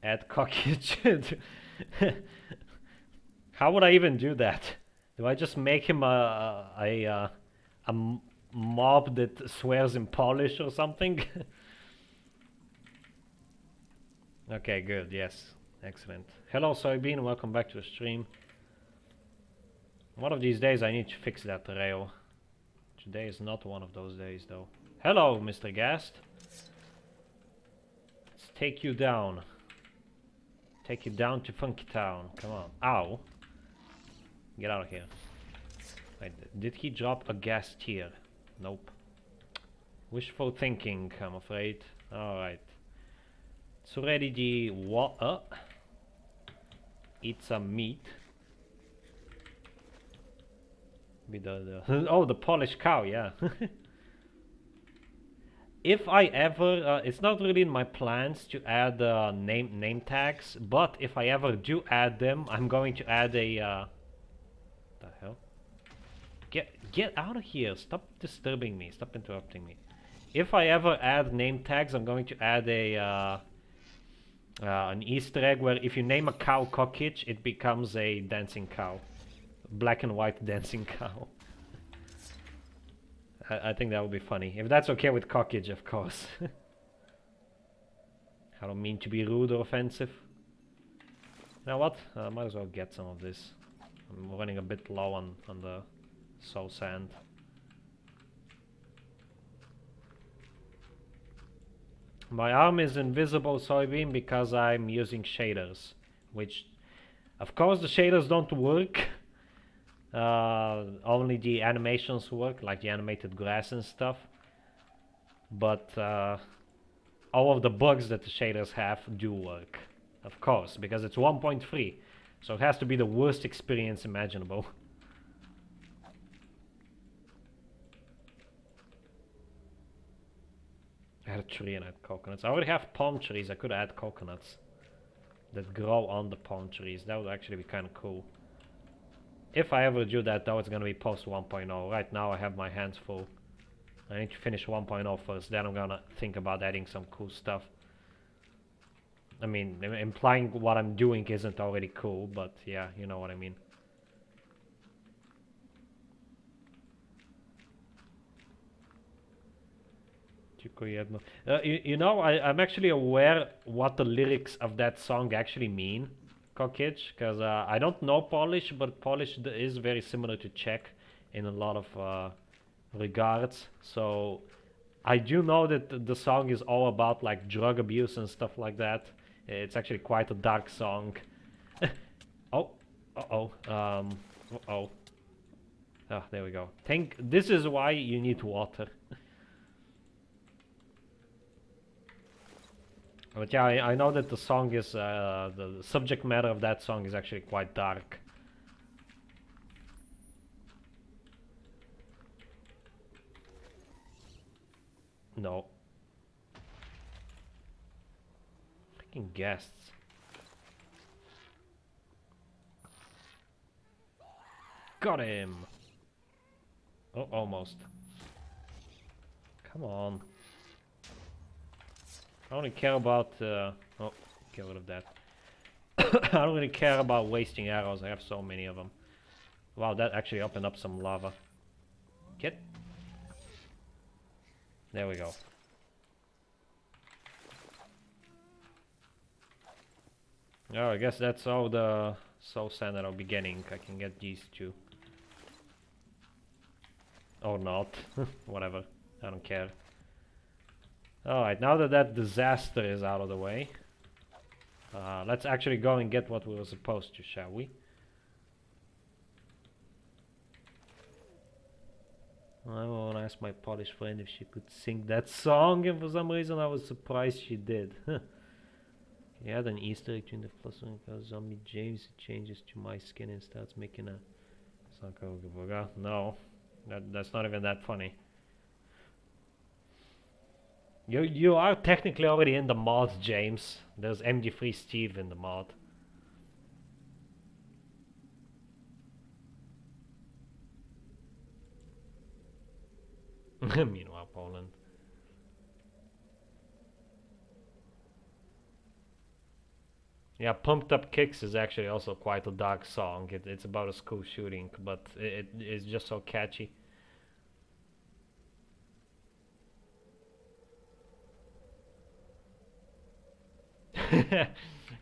at cockage. How would I even do that? Do I just make him a mob that swears in Polish or something? Okay, good. Yes, excellent. Hello, Soybean. Welcome back to the stream. One of these days, I need to fix that rail. Today is not one of those days, though. Hello, Mr. Gast. Let's take you down. Take you down to Funky Town. Come on. Ow. Get out of here. Wait, did he drop a ghast here? Nope. Wishful thinking, I'm afraid. Alright. It's already the water. Eat some meat. With the oh, the Polish cow, yeah. If I ever, it's not really in my plans to add name tags, but if I ever do add them, I'm going to add a. The hell? Get out of here! Stop disturbing me! Stop interrupting me! If I ever add name tags, I'm going to add a an Easter egg where if you name a cow Cockitch, it becomes a dancing cow, black and white dancing cow. I think that would be funny. If that's okay with Cockage, of course. I don't mean to be rude or offensive. You know what? Might as well get some of this. I'm running a bit low on the soul sand. My arm is invisible, Soybean, because I'm using shaders. Which, of course, the shaders don't work. Only the animations work, like the animated grass and stuff. But all of the bugs that the shaders have do work, of course, because it's 1.3, so it has to be the worst experience imaginable. I had a tree and I had coconuts. I already have palm trees. I could add coconuts that grow on the palm trees. That would actually be kind of cool. If I ever do that, though, it's gonna be post 1.0. Right now I have my hands full. I need to finish 1.0 first, then I'm gonna think about adding some cool stuff. I mean, implying what I'm doing isn't already cool, but yeah, you know what I mean. You know, I'm actually aware what the lyrics of that song actually mean. Kokic, because I don't know Polish, but Polish is very similar to Czech in a lot of regards. So I do know that the song is all about like drug abuse and stuff like that. It's actually quite a dark song. Oh, oh, there we go. This is why you need water. But yeah, I know that the song is, the subject matter of that song is actually quite dark. No. Freaking guests. Got him! Oh, almost. Come on. I don't really care about, oh, get rid of that. I don't really care about wasting arrows, I have so many of them. Wow, that actually opened up some lava. Get. There we go. Oh, I guess that's all the soul sand that I'll be getting. I can get these two. Or not. Whatever. I don't care. Alright, now that that disaster is out of the way, Let's actually go and get what we were supposed to, shall we? I want to ask my Polish friend if she could sing that song, and for some reason I was surprised she did. He had an Easter egg between the plus one because zombie James changes to my skin and starts making a... No, that's not even that funny. You are technically already in the mod, James. There's MG3 Steve in the mod. Meanwhile, Poland. Yeah, Pumped Up Kicks is actually also quite a dark song. It's about a school shooting, but it's just so catchy.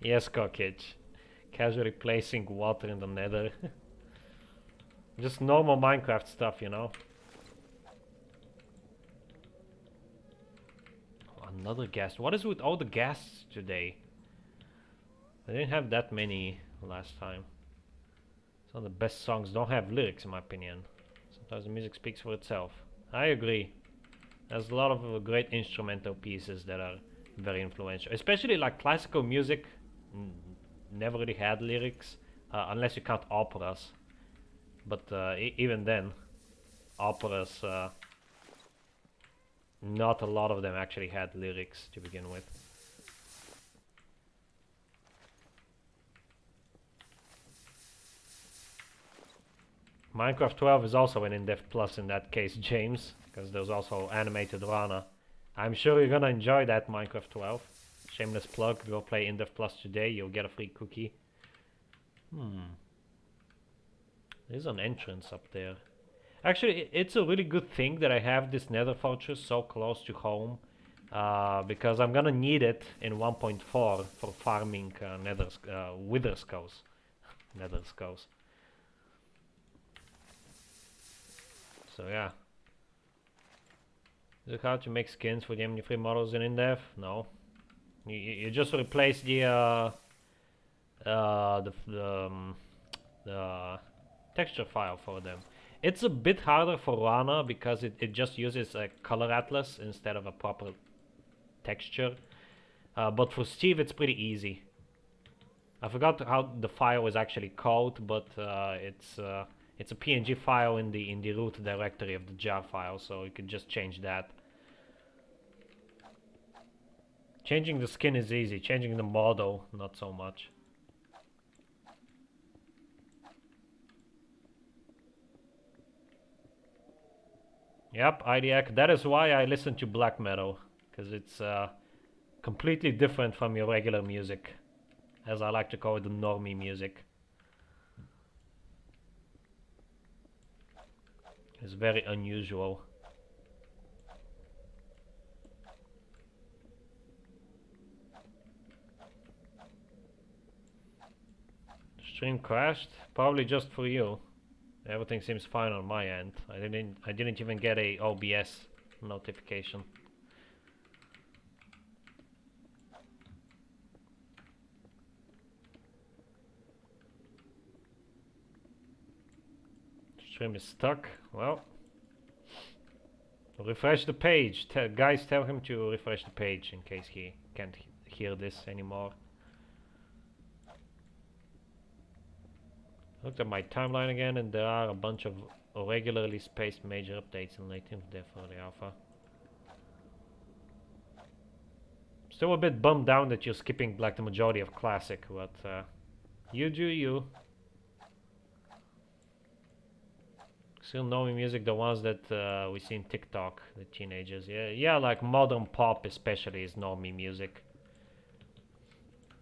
Yes, Cockage. Casually placing water in the Nether. Just normal Minecraft stuff, you know. Another gas. What is with all the gas today? I didn't have that many last time. Some of the best songs don't have lyrics, in my opinion. Sometimes the music speaks for itself. I agree. There's a lot of great instrumental pieces that are very influential. Especially like classical music never really had lyrics, unless you count operas. But even then, operas, not a lot of them actually had lyrics to begin with. Minecraft 12 is also an in-depth plus in that case, James, because there's also animated Rana. I'm sure you're gonna enjoy that, Minecraft 12. Shameless plug, go play in-depth plus today, you'll get a free cookie. There's an entrance up there. Actually, it's a really good thing that I have this Nether fortress so close to home, because I'm gonna need it in 1.4 for farming wither skulls. Nether skulls. So yeah. Is it hard to make skins for the MD3 models in in-depth? No. You just replace the texture file for them. It's a bit harder for Rana because it just uses a color atlas instead of a proper texture. But for Steve it's pretty easy. I forgot how the file is actually called, but it's a PNG file in the root directory of the jar file, so you can just change that. Changing the skin is easy, changing the model, not so much. Yep, IDAC, that is why I listen to black metal, because it's completely different from your regular music, as I like to call it, the normie music. It's very unusual. Stream crashed? Probably just for you. Everything seems fine on my end. I didn't even get a OBS notification. Stream is stuck. Well, refresh the page. Guys, tell him to refresh the page in case he can't hear this anymore. Looked at my timeline again, and there are a bunch of regularly spaced major updates in late there for the alpha. Still a bit bummed down that you're skipping like the majority of classic, but you do you. Still knowing music, the ones that we see in TikTok, the teenagers. Yeah, like modern pop especially is normie music.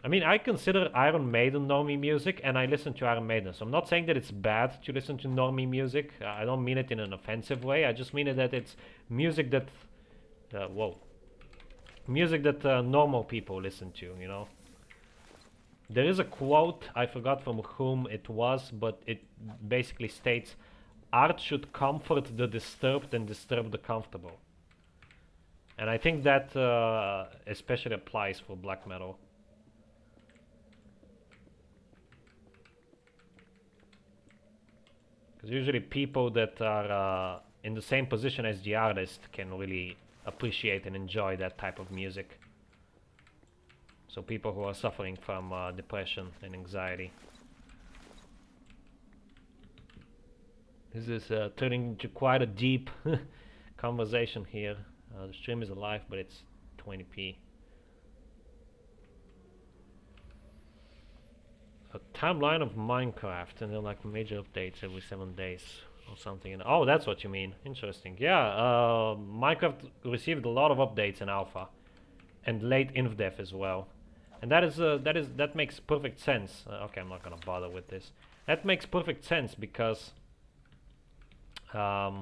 I mean, I consider Iron Maiden normie music, and I listen to Iron Maiden. So I'm not saying that it's bad to listen to normie music. I don't mean it in an offensive way. I just mean it that it's music that, music that normal people listen to. You know. There is a quote, I forgot from whom it was, but it basically states, "Art should comfort the disturbed and disturb the comfortable." And I think that especially applies for black metal. Because usually people that are in the same position as the artist can really appreciate and enjoy that type of music. So people who are suffering from depression and anxiety. This is turning into quite a deep conversation here. The stream is alive, but it's 20p. A timeline of Minecraft, and then like major updates every 7 days or something. Oh, that's what you mean. Interesting. Yeah, Minecraft received a lot of updates in alpha, and late inf-dev as well, and that makes perfect sense. Okay, I'm not gonna bother with this. That makes perfect sense because that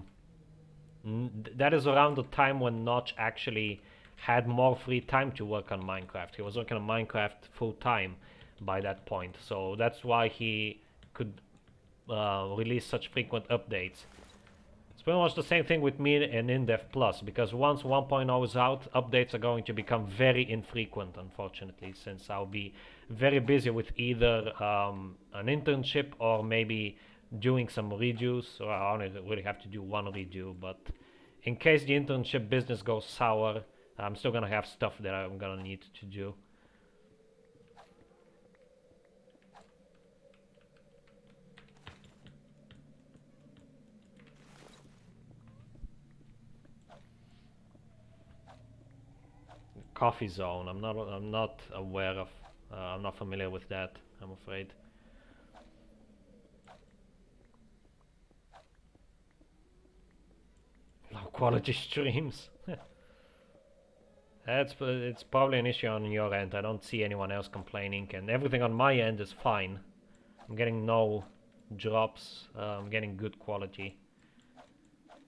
is around the time when Notch actually had more free time to work on Minecraft. He was working on Minecraft full time by that point, so that's why he could release such frequent updates. It's pretty much the same thing with me and InDev Plus, because once 1.0 is out, updates are going to become very infrequent, unfortunately, since I'll be very busy with either an internship or maybe doing some redos, or I only really have to do one redo, but in case the internship business goes sour, I'm still gonna have stuff that I'm gonna need to do. Coffee zone, I'm not aware of, I'm not familiar with that, I'm afraid. Low quality streams. It's probably an issue on your end. I don't see anyone else complaining, and everything on my end is fine. I'm getting no drops. I'm getting good quality,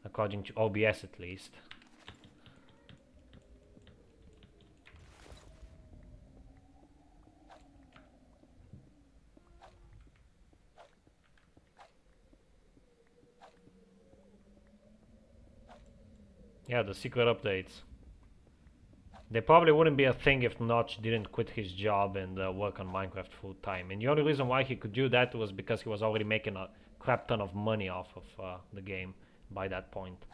according to OBS at least. Yeah, the secret updates. They probably wouldn't be a thing if Notch didn't quit his job and work on Minecraft full time. And the only reason why he could do that was because he was already making a crap ton of money off of the game by that point.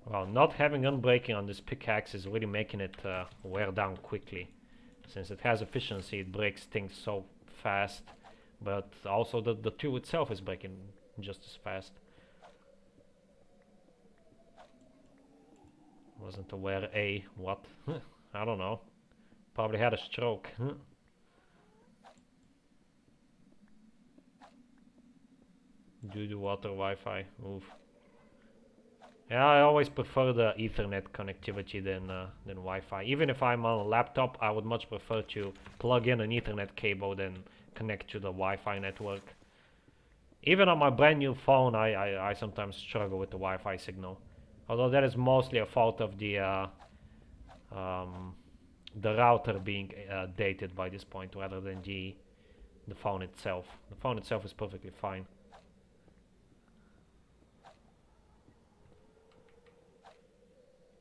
Well, not having unbreaking on this pickaxe is really making it wear down quickly. Since it has efficiency, it breaks things so fast, but also the tool itself is breaking just as fast. Wasn't aware what? I don't know. Probably had a stroke. Due to water Wi-Fi. Oof. Yeah, I always prefer the Ethernet connectivity than Wi-Fi. Even if I'm on a laptop, I would much prefer to plug in an Ethernet cable than connect to the Wi-Fi network. Even on my brand new phone, I sometimes struggle with the Wi-Fi signal. Although that is mostly a fault of the router being dated by this point rather than the phone itself. The phone itself is perfectly fine.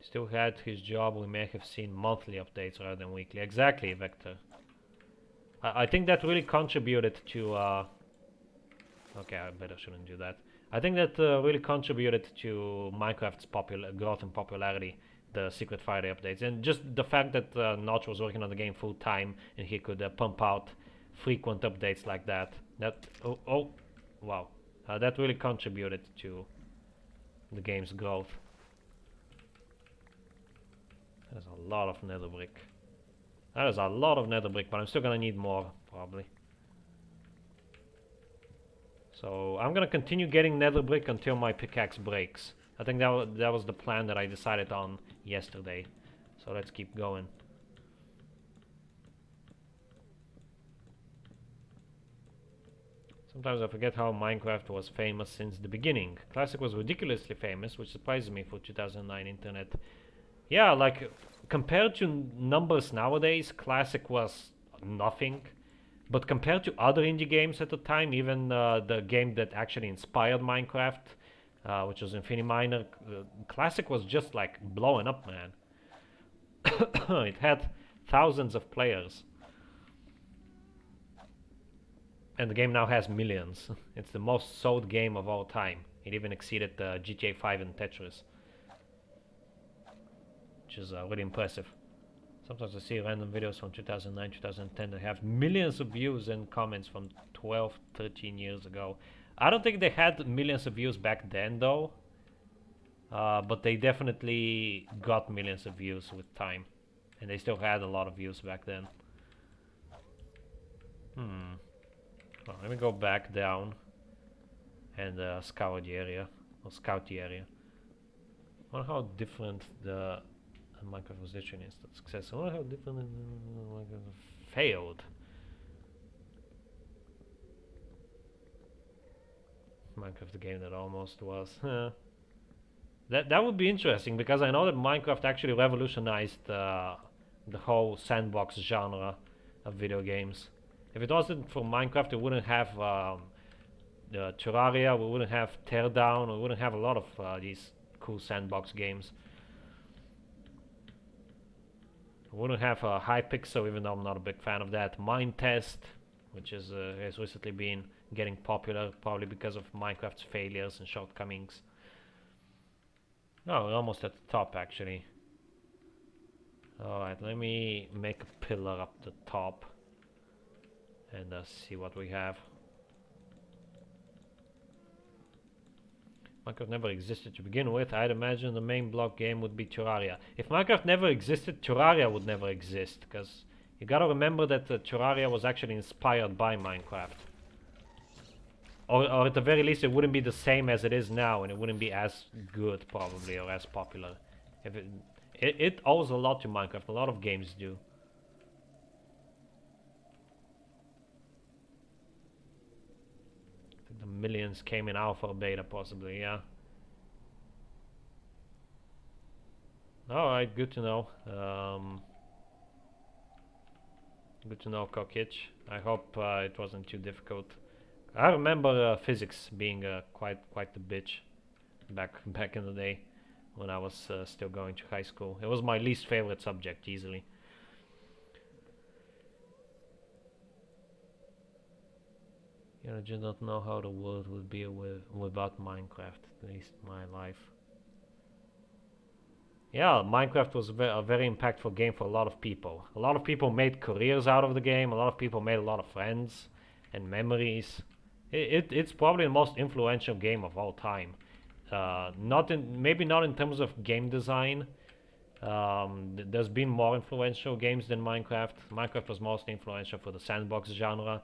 Still had his job, we may have seen monthly updates rather than weekly. Exactly, Vector. I think that really contributed to... okay, I better shouldn't do that. I think that really contributed to Minecraft's growth and popularity, the Secret Friday updates. And just the fact that Notch was working on the game full time and he could pump out frequent updates like that. Wow. That really contributed to the game's growth. There's a lot of nether brick. That is a lot of nether brick, but I'm still gonna need more, probably. So I'm gonna continue getting nether brick until my pickaxe breaks. I think that was the plan that I decided on yesterday. So let's keep going. Sometimes I forget how Minecraft was famous since the beginning. Classic was ridiculously famous, which surprises me for 2009 internet. Yeah, like, compared to numbers nowadays, Classic was nothing. But compared to other indie games at the time, even the game that actually inspired Minecraft, which was Infiniminer, Classic was just like blowing up, man. It had thousands of players. And the game now has millions. It's the most sold game of all time. It even exceeded GTA 5 and Tetris, which is really impressive. Sometimes I see random videos from 2009, 2010 that have millions of views and comments from 12, 13 years ago. I don't think they had millions of views back then though, but they definitely got millions of views with time. And they still had a lot of views back then. Oh, let me go back down and scour the area, or scout the area. I wonder how different the Minecraft was literally instant success. I wonder how different Minecraft failed. Minecraft, the game that almost was. That would be interesting, because I know that Minecraft actually revolutionized the whole sandbox genre of video games. If it wasn't for Minecraft, we wouldn't have Terraria, we wouldn't have Teardown, we wouldn't have a lot of these cool sandbox games. We wouldn't have Hypixel, even though I'm not a big fan of that. Minetest, which is has recently been getting popular, probably because of Minecraft's failures and shortcomings. Oh, we're almost at the top actually. Alright, let me make a pillar up the top and see what we have. Minecraft never existed to begin with. I'd imagine the main block game would be Terraria. If Minecraft never existed, Terraria would never exist, because you gotta remember that Terraria was actually inspired by Minecraft. Or at the very least, it wouldn't be the same as it is now, and it wouldn't be as good, probably, or as popular. If it owes a lot to Minecraft. A lot of games do. I think the millions came in alpha or beta, possibly, yeah. Alright, good to know. Good to know, Kokich. I hope it wasn't too difficult. I remember physics being quite the bitch back in the day when I was still going to high school. It was my least favorite subject, easily. Yeah, I just don't know how the world would be without Minecraft, at least my life. Yeah, Minecraft was a very impactful game for a lot of people. A lot of people made careers out of the game. A lot of people made a lot of friends and memories. It's probably the most influential game of all time. Maybe not in terms of game design. There's been more influential games than Minecraft. Minecraft was most influential for the sandbox genre,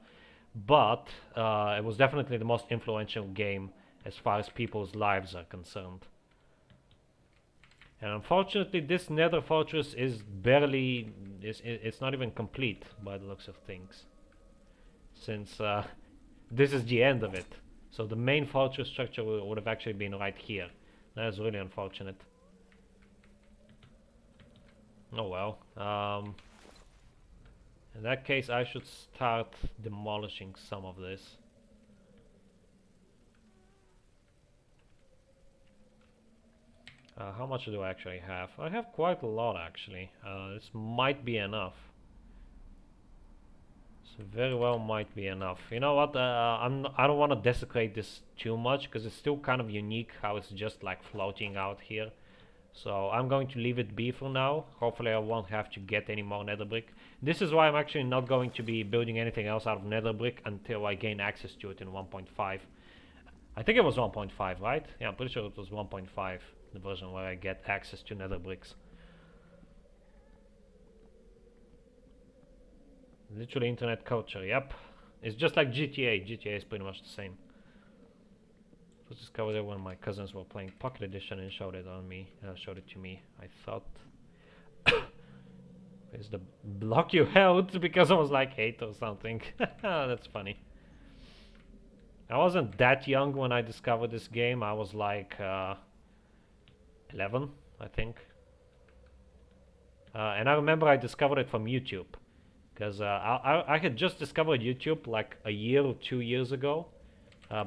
but it was definitely the most influential game as far as people's lives are concerned. And unfortunately, this Nether fortress is barely, it's not even complete by the looks of things, since this is the end of it. So the main fortress structure would have actually been right here. That is really unfortunate. Oh well. In that case, I should start demolishing some of this. How much do I actually have? I have quite a lot actually. This might be enough. This very well might be enough. You know what? I don't want to desecrate this too much, because it's still kind of unique how it's just like floating out here. So I'm going to leave it be for now. Hopefully I won't have to get any more nether brick. This is why I'm actually not going to be building anything else out of nether brick until I gain access to it in 1.5. I think it was 1.5, right? Yeah, I'm pretty sure it was 1.5, the version where I get access to nether bricks. Literally internet culture, yep. It's just like GTA. GTA is pretty much the same. I was discovered it when my cousins were playing Pocket Edition and showed it to me. I thought it's the block you held because I was like 8 or something. That's funny. I wasn't that young when I discovered this game. I was like 11, I think. And I remember I discovered it from YouTube, because I had just discovered YouTube like a year or 2 years ago.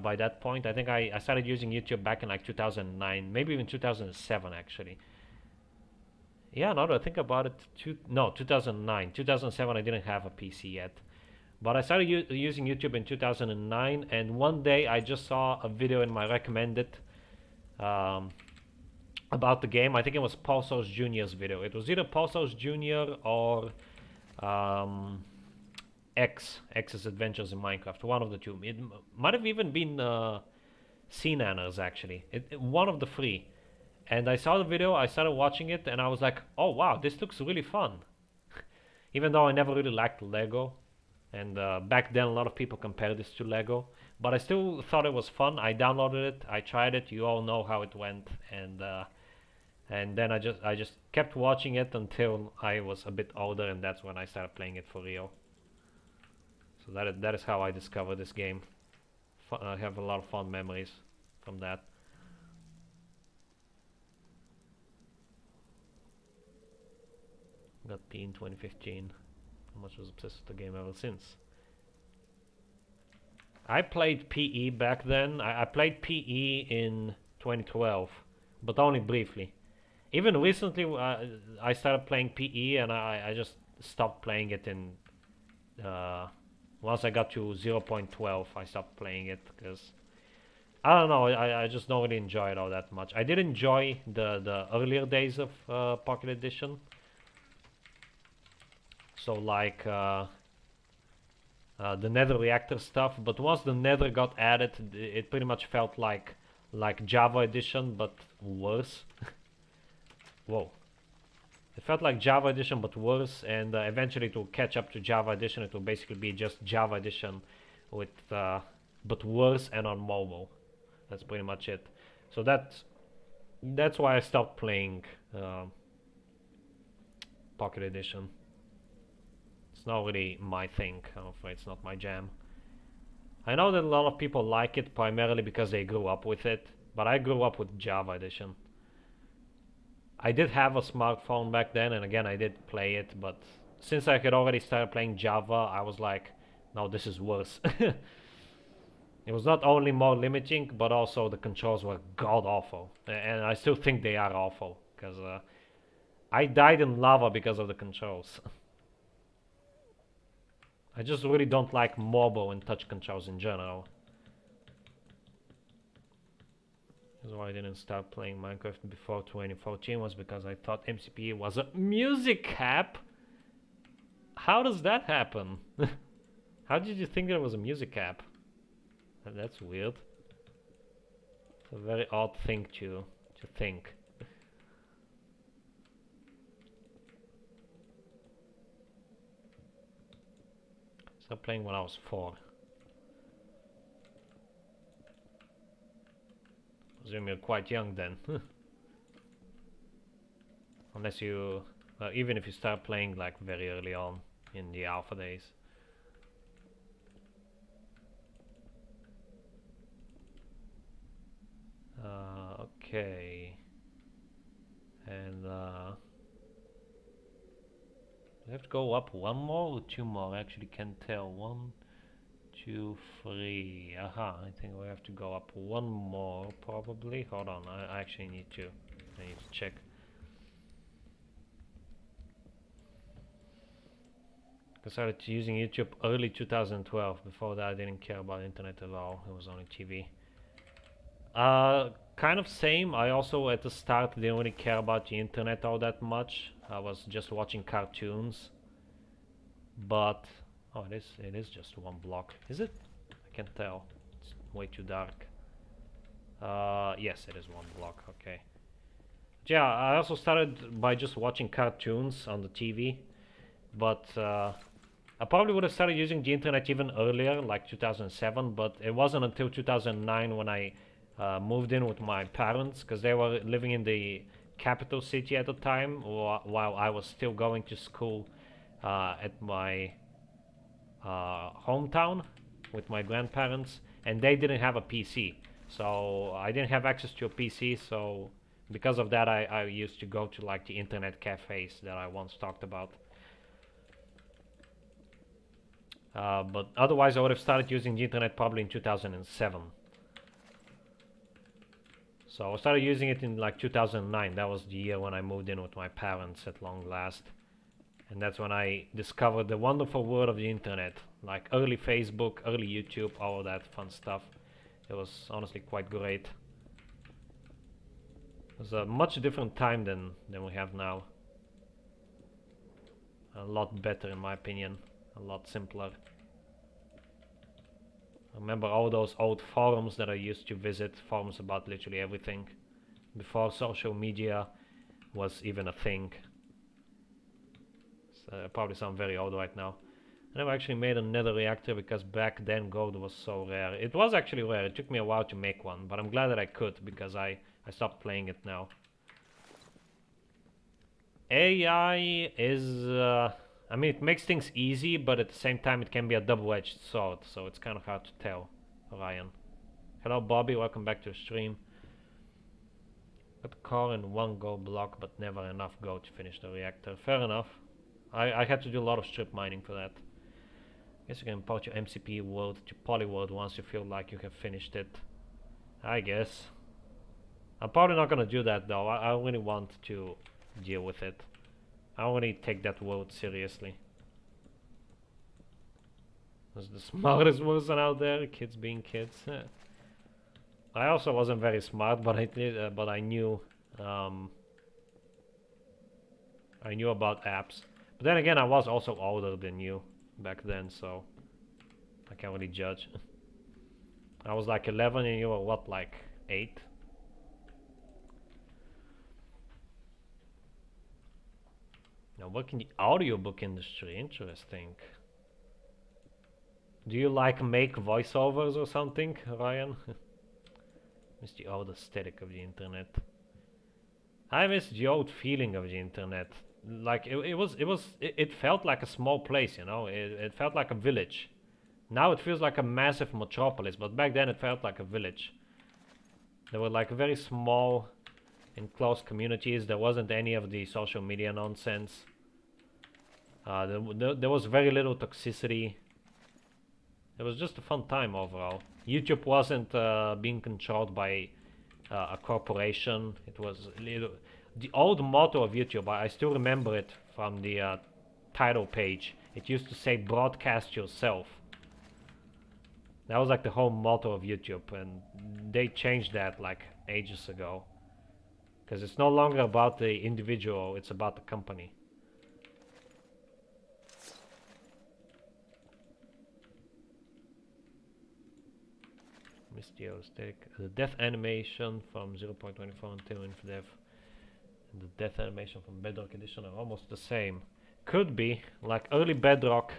By that point, I think I started using YouTube back in like 2009, maybe even 2007 actually. Yeah, now that I think about it, 2009. 2007 I didn't have a PC yet. But I started using YouTube in 2009, and one day I just saw a video in my recommended um, about the game. I think it was Pulsos Jr.'s video. It was either Pulsos Jr. or um, X's Adventures in Minecraft. One of the two. It might have even been Cnanners, actually. One of the three. And I saw the video, I started watching it, and I was like, oh wow, this looks really fun. Even though I never really liked Lego, and back then a lot of people compared this to Lego, but I still thought it was fun. I downloaded it, I tried it, you all know how it went, and then I just kept watching it until I was a bit older, and that's when I started playing it for real. So that is how I discovered this game. I have a lot of fond memories from that. Got P in 2015. How much was obsessed with the game ever since. I played PE back then. I played PE in 2012, but only briefly. Even recently, I started playing PE, and I just stopped playing it in. Once I got to 0.12, I stopped playing it because I don't know. I just don't really enjoy it all that much. I did enjoy the earlier days of Pocket Edition. So like the Nether reactor stuff, but once the Nether got added, it pretty much felt like Java Edition, but worse. Whoa. It felt like Java Edition, but worse, and eventually to catch up to Java Edition, it will basically be just Java Edition with but worse and on mobile. That's pretty much it. So that's why I stopped playing Pocket Edition. It's not really my thing. I'm afraid it's not my jam. I know that a lot of people like it primarily because they grew up with it, but I grew up with Java Edition. I did have a smartphone back then, and again I did play it, but since I had already started playing Java, I was like, no, this is worse. It was not only more limiting, but also the controls were god awful, and I still think they are awful because I died in lava because of the controls. I just really don't like mobile and touch controls in general. That's why I didn't start playing Minecraft before 2014, was because I thought MCP was a music app. How does that happen? How did you think there was a music app? That's weird. It's a very odd thing to think. Started playing when I was 4. I presume you're quite young then. Unless you, even if you start playing like very early on in the alpha days. Okay. And we have to go up one more or two more? I actually can't tell. 1, 2, 3. Aha, I think we have to go up one more probably. Hold on, I actually need to check. I started using YouTube early 2012. Before that I didn't care about internet at all. It was only TV. Kind of same. I also at the start didn't really care about the internet all that much. I was just watching cartoons. But oh, it is just one block. Is it? I can't tell. It's way too dark. Yes, it is one block. Okay. Yeah, I also started by just watching cartoons on the TV, but I probably would have started using the internet even earlier, like 2007. But it wasn't until 2009 when I moved in with my parents, because they were living in the capital city at the time, while I was still going to school at my hometown with my grandparents, and they didn't have a PC, so I didn't have access to a PC. So because of that, I used to go to like the internet cafes that I once talked about. But otherwise, I would have started using the internet probably in 2007. So I started using it in like 2009. That was the year when I moved in with my parents at long last. And that's when I discovered the wonderful world of the internet. Like early Facebook, early YouTube, all of that fun stuff. It was honestly quite great. It was a much different time than we have now. A lot better in my opinion. A lot simpler. I remember all those old forums that I used to visit. Forums about literally everything. Before social media was even a thing. So I probably sound very old right now. I never actually made a nether reactor because back then gold was so rare. It was actually rare. It took me a while to make one, but I'm glad that I could because I stopped playing it now. AI is... I mean, it makes things easy, but at the same time it can be a double-edged sword, so it's kind of hard to tell, Ryan. Hello Bobby, welcome back to the stream. Got core and 1 gold block, but never enough gold to finish the reactor. Fair enough. I had to do a lot of strip mining for that. Guess you can import your MCP world to Polyworld once you feel like you have finished it. I guess. I'm probably not gonna do that though. I really want to deal with it. I don't really take that world seriously. Was the smartest person out there, kids being kids. I also wasn't very smart, but I knew about apps. But then again, I was also older than you back then, so I can't really judge. I was like 11 and you were what, like 8? Now work in the audiobook industry, interesting. Do you like make voiceovers or something, Ryan? Miss the old aesthetic of the internet. I miss the old feeling of the internet. Like it felt like a small place, you know. It felt like a village. Now it feels like a massive metropolis, but back then it felt like a village. There were like very small enclosed communities. There wasn't any of the social media nonsense. There was very little toxicity. It was just a fun time overall. YouTube wasn't being controlled by a corporation. It was the old motto of YouTube. I still remember it from the title page. It used to say broadcast yourself. That was like the whole motto of YouTube, and they changed that like ages ago. Because it's no longer about the individual, it's about the company. Misty aesthetic. The death animation from 0.24 until Infinite Death and the death animation from Bedrock Edition are almost the same. Could be. Like early Bedrock,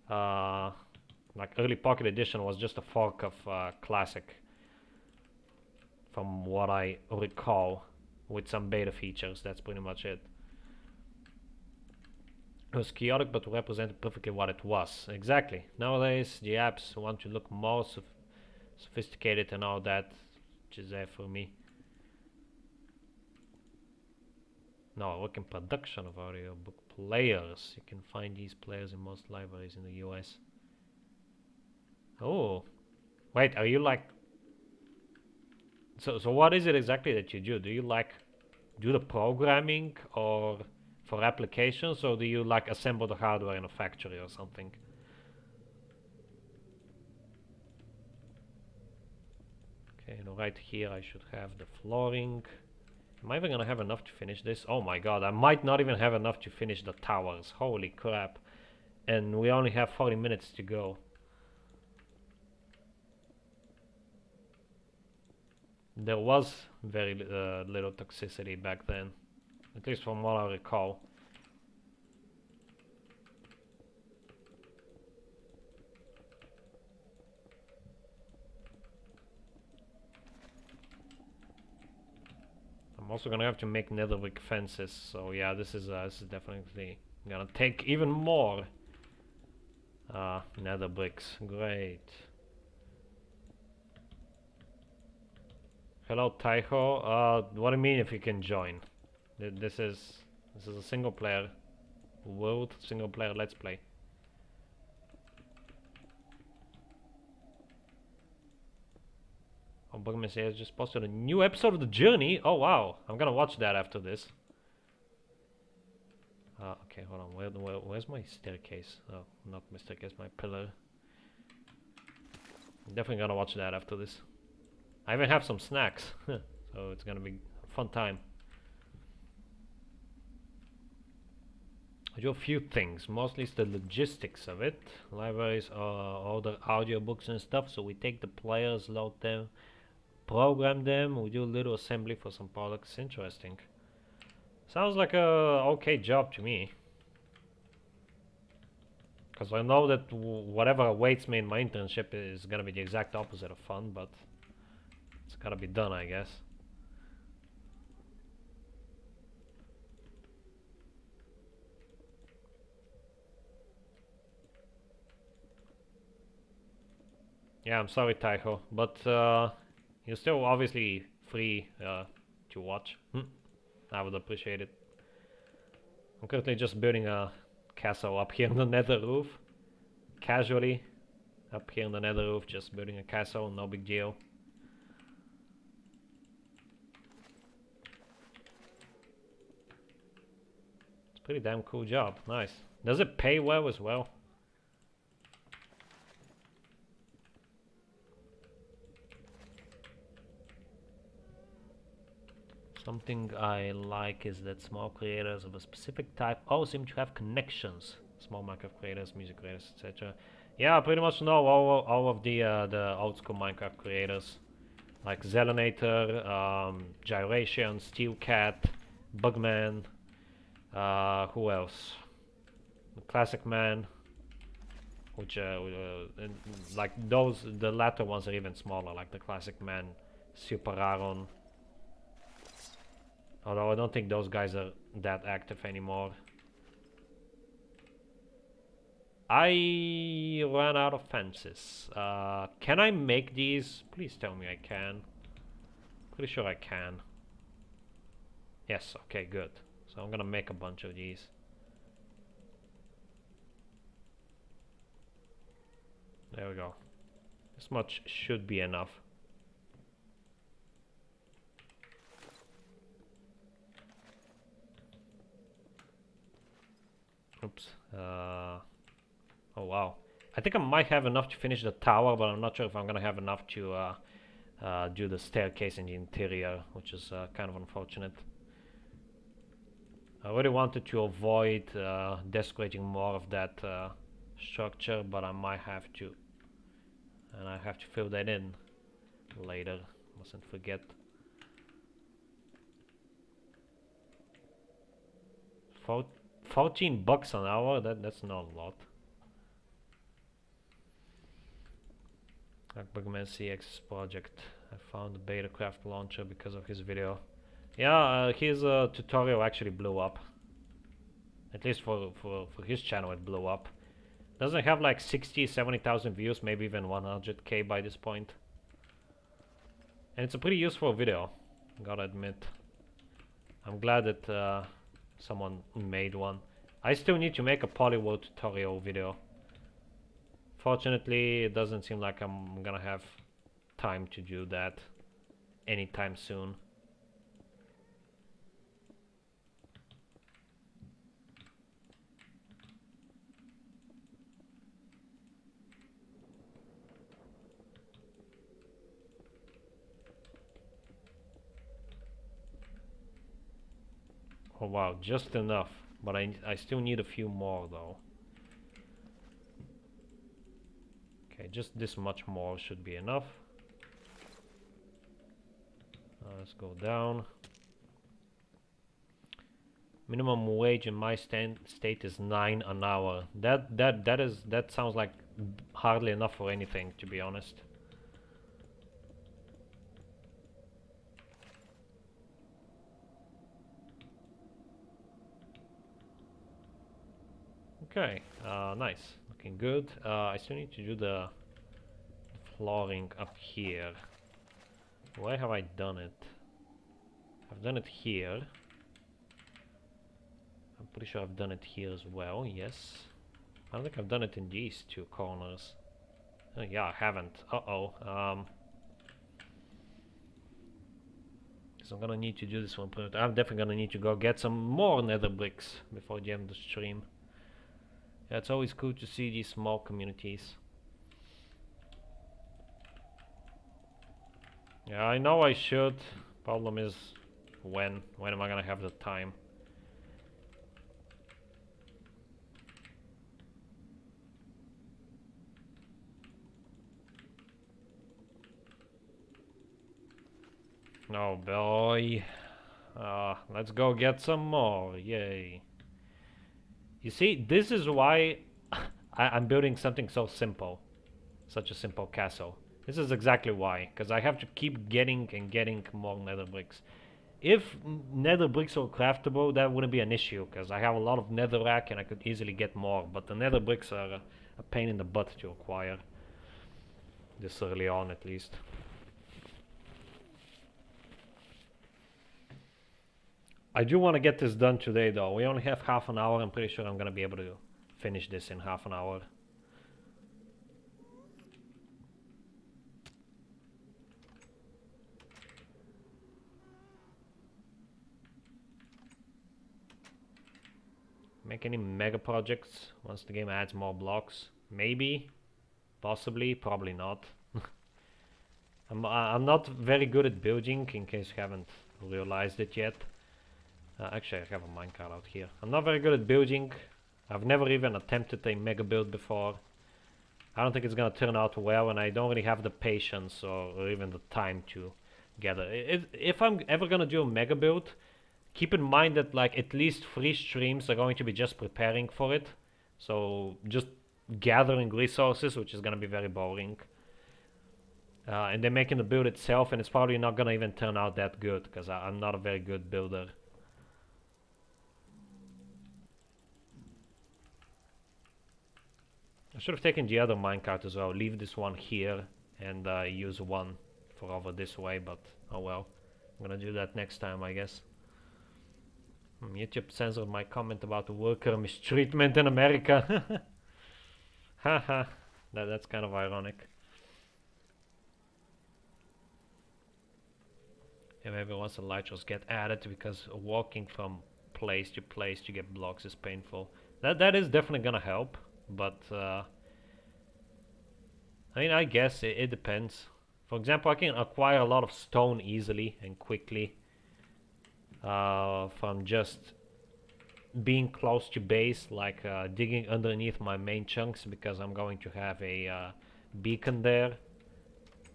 like early Pocket Edition was just a fork of Classic. From what I recall. With some beta features, that's pretty much it. It was chaotic but represented perfectly what it was. Exactly. Nowadays the apps want to look more sophisticated and all that, which is there for me. No, I work in production of audiobook players. You can find these players in most libraries in the US. Oh, wait, are you like... So what is it exactly that you do? Do you like do the programming or for applications, or do you like assemble the hardware in a factory or something? Okay, and right here I should have the flooring. Am I even gonna have enough to finish this? Oh my god, I might not even have enough to finish the towers. Holy crap. And we only have 40 minutes to go. There was very little toxicity back then, at least from what I recall. I'm also gonna have to make nether brick fences, so yeah, this is definitely gonna take even more nether bricks. Great. Hello Taiho. What do you mean if you can join? This is a single player world, single player let's play. Oh, Bugman says just posted a new episode of The Journey. Oh wow, I'm gonna watch that after this. Okay, hold on. Where's my staircase? Oh, not my staircase, my pillar. I'm definitely gonna watch that after this. I even have some snacks, so it's gonna be a fun time. I do a few things. Mostly it's the logistics of it. Libraries all the audiobooks and stuff. So we take the players, load them, program them. We do a little assembly for some products. Interesting. Sounds like a okay job to me. Because I know that whatever awaits me in my internship is gonna be the exact opposite of fun, but it's gotta be done, I guess. Yeah, I'm sorry, Taiho, but you're still obviously free to watch. I would appreciate it. I'm currently just building a castle up here in the nether roof. Casually, up here in the nether roof, just building a castle, no big deal. It's a pretty damn cool job, nice. Does it pay well as well? Something I like is that small creators of a specific type all seem to have connections. Small Minecraft creators, music creators, etc. Yeah, I pretty much know all of the old school Minecraft creators, like Zelanator, Gyration, Steelcat, Bugman. Who else? The Classic Man, which like those, the latter ones are even smaller, like the Classic Man, Super Aaron. Although I don't think those guys are that active anymore. I ran out of fences. Can I make these? Please tell me I can. Pretty sure I can. Yes, okay, good. So I'm gonna make a bunch of these. There we go. This much should be enough. Oops. Oh wow. I think I might have enough to finish the tower, but I'm not sure if I'm gonna have enough to do the staircase in the interior, which is kind of unfortunate. I really wanted to avoid desecrating more of that structure, but I might have to. And I have to fill that in later. Mustn't forget. $14 an hour? That's not a lot. Like Bugman CX project. I found the Betacraft launcher because of his video. Yeah, his tutorial actually blew up. At least for his channel it blew up. Doesn't have like 60, 70,000 views, maybe even 100k by this point. And it's a pretty useful video, gotta admit. I'm glad that someone made one. I still need to make a Polyworld tutorial video. Fortunately, it doesn't seem like I'm gonna have time to do that anytime soon. Oh wow, just enough. But I still need a few more though. Okay, just this much more should be enough. Let's go down. Minimum wage in my state is 9 an hour. That sounds like hardly enough for anything, to be honest. Okay, nice, looking good. I still need to do the flooring up here. Where have I done it? I've done it here. I'm pretty sure I've done it here as well, yes. I don't think I've done it in these two corners. Yeah, I haven't. Uh-oh. Because I'm gonna need to do this one. I'm definitely gonna need to go get some more nether bricks before the end of the stream. Yeah, it's always cool to see these small communities. Yeah, I know I should. Problem is, when am I gonna have the time? No, boy. Let's go get some more. Yay. You see, this is why I'm building something so simple. Such a simple castle. This is exactly why. Because I have to keep getting and getting more nether bricks. If nether bricks were craftable, that wouldn't be an issue. Because I have a lot of netherrack and I could easily get more. But the nether bricks are a pain in the butt to acquire. This early on, at least. I do want to get this done today though. We only have half an hour. I'm pretty sure I'm going to be able to finish this in half an hour. Make any mega projects once the game adds more blocks? Maybe. Possibly. Probably not. I'm not very good at building, in case you haven't realized it yet. Actually, I have a minecart out here. I'm not very good at building. I've never even attempted a mega build before. I don't think it's gonna turn out well, and I don't really have the patience or even the time to gather. If I'm ever gonna do a mega build, keep in mind that like at least 3 streams are going to be just preparing for it. So just gathering resources, which is gonna be very boring. And then making the build itself, and it's probably not gonna even turn out that good, because I'm not a very good builder. I should have taken the other minecart as well. Leave this one here and use one for over this way, but oh well. I'm gonna do that next time, I guess. YouTube censored my comment about the worker mistreatment in America. Haha, that's kind of ironic. Yeah, maybe once the elytras get added, because walking from place to place to get blocks is painful. That is definitely gonna help. But I mean, I guess it depends. For example, I can acquire a lot of stone easily and quickly from just being close to base, like digging underneath my main chunks, because I'm going to have a beacon there.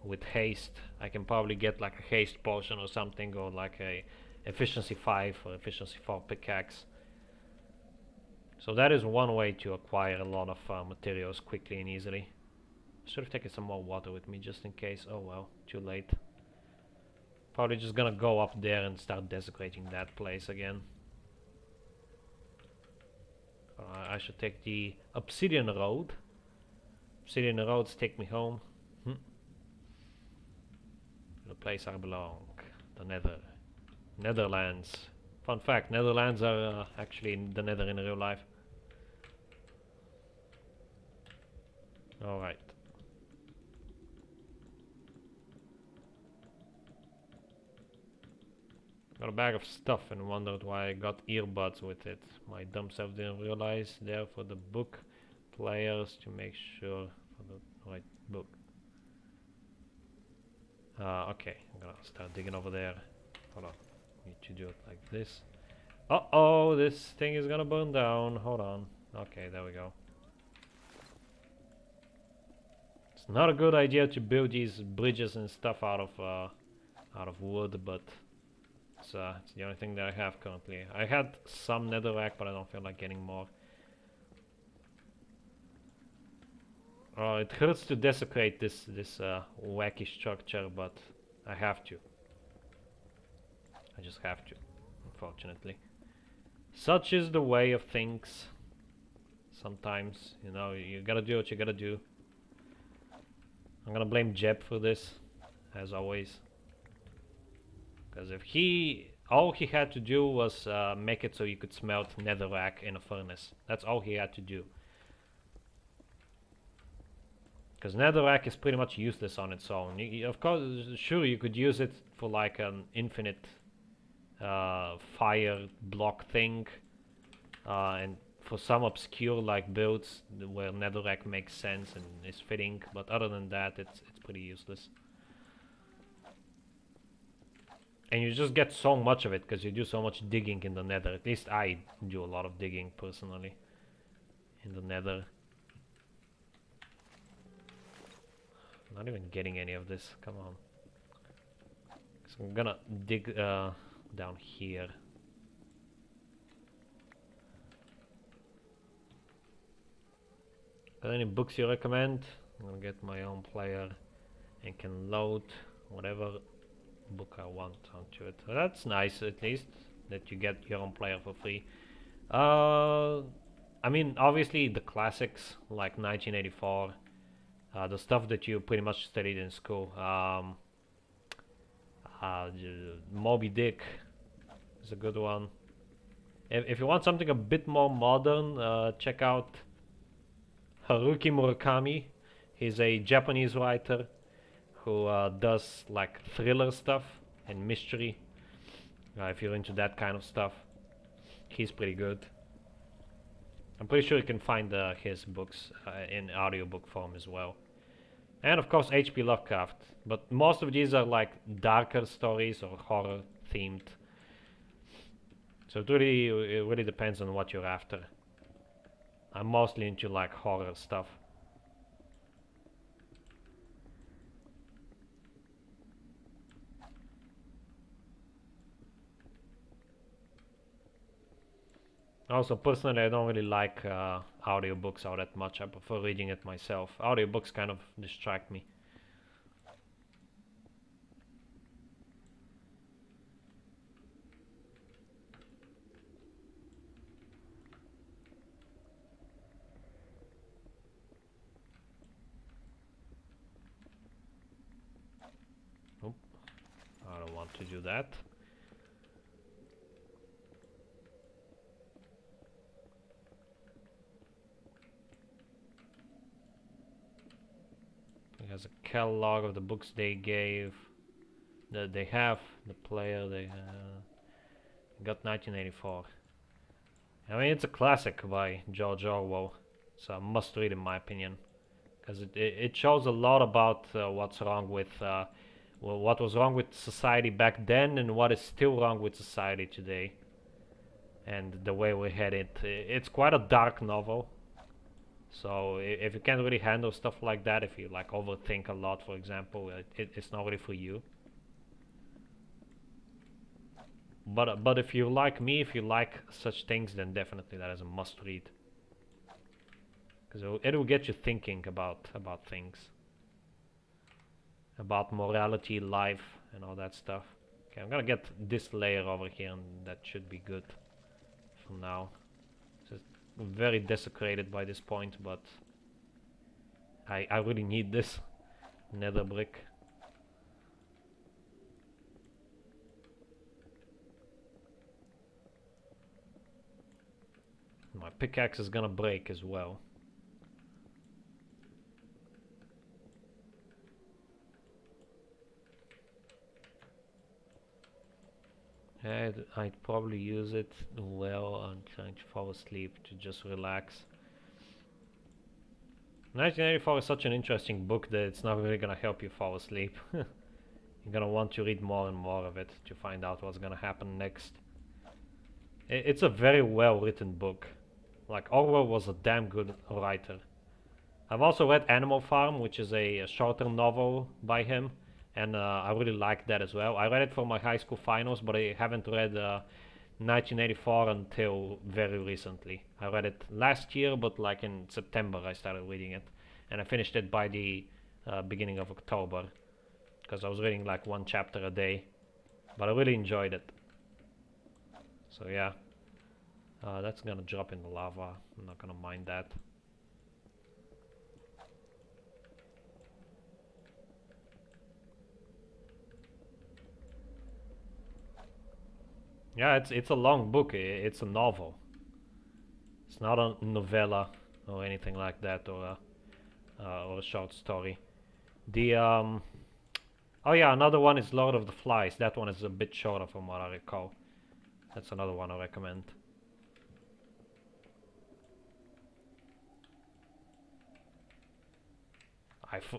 With haste, I can probably get like a haste potion or something, or like a efficiency 5 or efficiency 4 pickaxe. So that is one way to acquire a lot of materials quickly and easily. Should have taken some more water with me just in case. Oh well, too late. Probably just gonna go up there and start desecrating that place again. I should take the obsidian road. Obsidian roads take me home. The place I belong. The Nether. Netherlands. Fun fact, Netherlands are actually in the Nether in real life. Alright. Got a bag of stuff and wondered why I got earbuds with it. My dumb self didn't realize. There for the book players to make sure for the right book. Okay, I'm gonna start digging over there. Hold on. Need to do it like this. Uh-oh, this thing is gonna burn down. Hold on. Okay, there we go. It's not a good idea to build these bridges and stuff out of wood, but it's the only thing that I have currently. I had some netherrack, but I don't feel like getting more. It hurts to desecrate this wacky structure, but I have to. I just have to, unfortunately. Such is the way of things. Sometimes, you know, you gotta do what you gotta do. I'm gonna blame Jeb for this, as always. Because if all he had to do was make it so you could smelt netherrack in a furnace. That's all he had to do. Because netherrack is pretty much useless on its own. Of course, sure, you could use it for like an infinite fire block thing, and for some obscure like builds where netherrack makes sense and is fitting, but other than that, it's pretty useless. And you just get so much of it because you do so much digging in the nether. At least I do a lot of digging personally in the nether. Not even getting any of this, come on. So I'm gonna dig down here. Got any books you recommend? I'm gonna get my own player and can load whatever book I want onto it. So that's nice, at least that you get your own player for free. I mean, obviously the classics like 1984, the stuff that you pretty much studied in school. Moby Dick is a good one. If you want something a bit more modern, check out Haruki Murakami. He's a Japanese writer who does like thriller stuff and mystery. If you're into that kind of stuff, he's pretty good. I'm pretty sure you can find his books in audiobook form as well. And of course H.P. Lovecraft, but most of these are like darker stories or horror themed. So it really depends on what you're after. I'm mostly into like horror stuff. Also, personally, I don't really like audiobooks all that much. I prefer reading it myself. Audiobooks kind of distract me. Oop, I don't want to do that. Has a catalog of the books they gave, that they have, the player they got 1984. I mean, it's a classic by George Orwell, so a must read in my opinion, because it shows a lot about what's wrong with what was wrong with society back then and what is still wrong with society today, and the way we're headed. It's quite a dark novel. So if you can't really handle stuff like that, if you like overthink a lot, for example, it's not really for you. But if you like me, if you like such things, then definitely that is a must read. Because it will get you thinking about things, about morality, life, and all that stuff. Okay, I'm gonna get this layer over here, and that should be good for now. Very desecrated by this point, but I really need this nether brick. My pickaxe is gonna break as well. I'd probably use it while I'm trying to fall asleep, to just relax. 1984 is such an interesting book that it's not really gonna help you fall asleep. You're gonna want to read more and more of it to find out what's gonna happen next. It's a very well written book. Like, Orwell was a damn good writer. I've also read Animal Farm, which is a shorter novel by him, and I really liked that as well. I read it for my high school finals, but I haven't read 1984 until very recently. I read it last year, but like in September I started reading it, and I finished it by the beginning of October, because I was reading like one chapter a day, but I really enjoyed it. So yeah, that's gonna drop in the lava. I'm not gonna mind that. Yeah, it's a long book. It's a novel. It's not a novella or anything like that, or a short story. The oh yeah, another one is Lord of the Flies. That one is a bit shorter from what I recall. That's another one I recommend.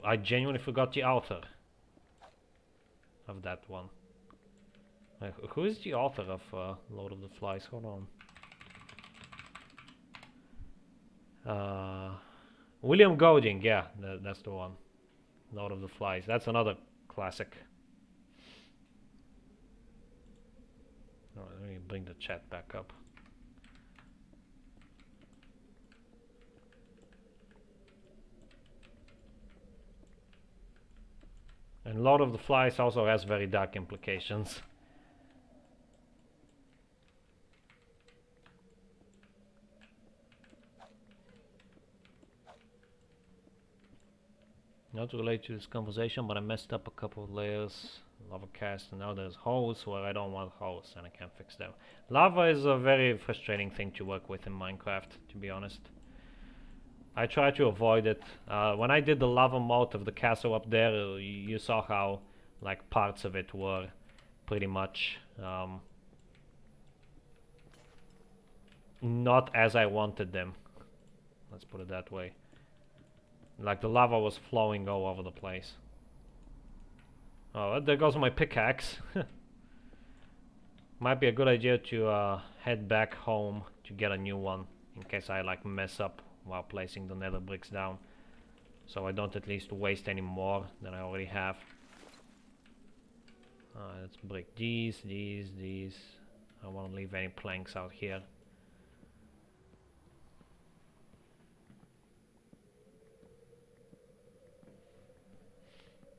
I genuinely forgot the author of that one. Who is the author of Lord of the Flies? Hold on. William Golding, yeah, that's the one. Lord of the Flies. That's another classic. Oh, let me bring the chat back up. And Lord of the Flies also has very dark implications. Not related to this conversation, but I messed up a couple of layers. Lava cast, and now there's holes where I don't want holes, and I can't fix them. Lava is a very frustrating thing to work with in Minecraft, to be honest. I try to avoid it. When I did the lava mode of the castle up there, you saw how like parts of it were pretty much not as I wanted them. Let's put it that way. Like the lava was flowing all over the place. Oh, there goes my pickaxe. Might be a good idea to head back home to get a new one in case I like mess up while placing the nether bricks down, so I don't at least waste any more than I already have. Let's break these. I won't leave any planks out here.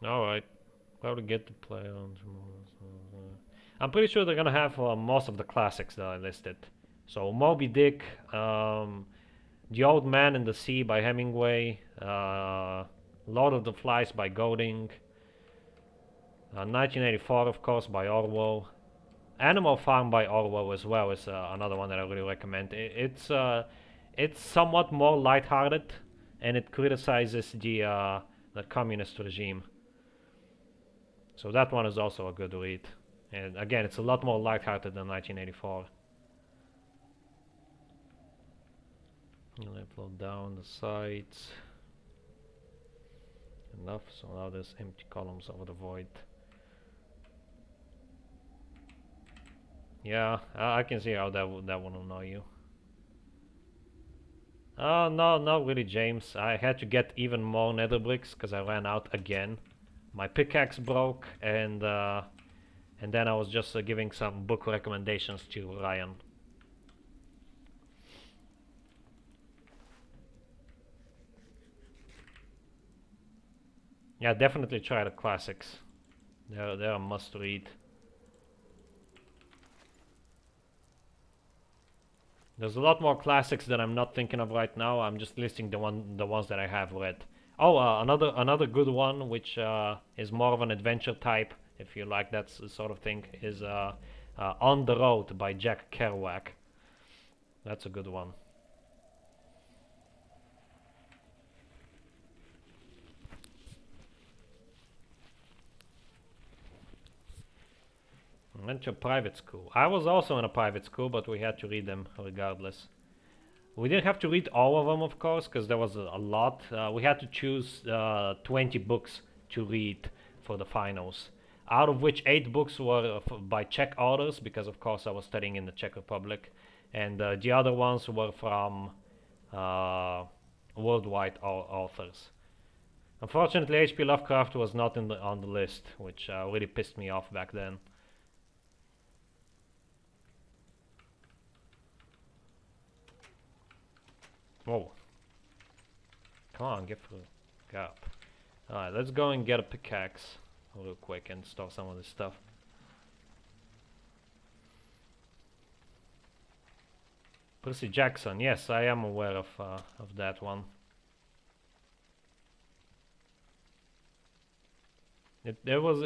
Alright, probably get to play on tomorrow. I'm pretty sure they're gonna have most of the classics that I listed. So Moby Dick, The Old Man in the Sea by Hemingway, Lord of the Flies by Golding, 1984 of course by Orwell, Animal Farm by Orwell as well is another one that I really recommend. It's somewhat more lighthearted, and it criticizes the communist regime. So that one is also a good read. And again, it's a lot more lighthearted than 1984. Level down the sides. Enough, so now there's empty columns over the void. Yeah, I can see how that would annoy you. No, not really, James. I had to get even more nether bricks because I ran out again. My pickaxe broke, and then I was just giving some book recommendations to Ryan. Yeah, definitely try the classics. They're a must read. There's a lot more classics that I'm not thinking of right now. I'm just listing the ones that I have read. Oh, another good one, which is more of an adventure type, if you like that sort of thing, is On the Road by Jack Kerouac. That's a good one. I went to a private school. I was also in a private school, but we had to read them regardless. We didn't have to read all of them, of course, because there was a lot. We had to choose 20 books to read for the finals, out of which 8 books were by Czech authors, because of course I was studying in the Czech Republic, and the other ones were from worldwide authors. Unfortunately, H.P. Lovecraft was not on the list, which really pissed me off back then. Whoa. Come on, get through the gap. Alright, let's go and get a pickaxe real quick and store some of this stuff. Percy Jackson, yes, I am aware of that one. It was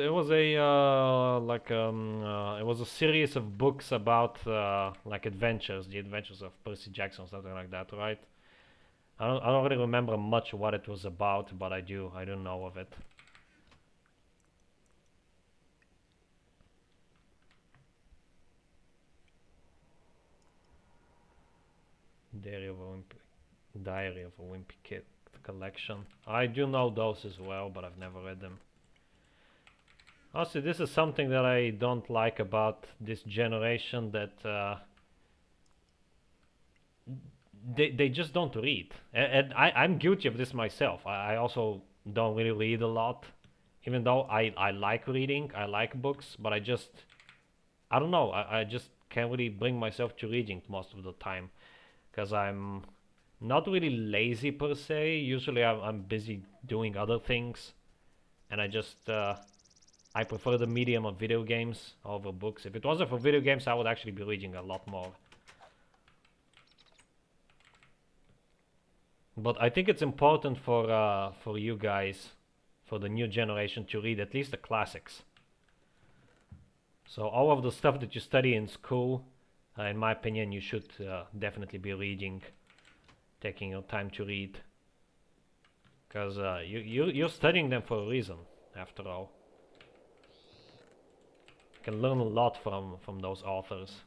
a series of books about like adventures, the adventures of Percy Jackson, something like that, right? I don't really remember much what it was about, but I do know of it. Diary of a Wimpy Kid collection. I do know those as well, but I've never read them. Also, this is something that I don't like about this generation, that they just don't read. And I'm guilty of this myself. I also don't really read a lot, even though I like reading, I like books, but I don't know, I just can't really bring myself to reading most of the time, because I'm not really lazy per se. Usually I'm busy doing other things, and I prefer the medium of video games over books. If it wasn't for video games, I would actually be reading a lot more. But I think it's important for you guys, for the new generation, to read at least the classics. So all of the stuff that you study in school, in my opinion, you should definitely be reading, taking your time to read, because you're studying them for a reason, after all. You can learn a lot from those authors.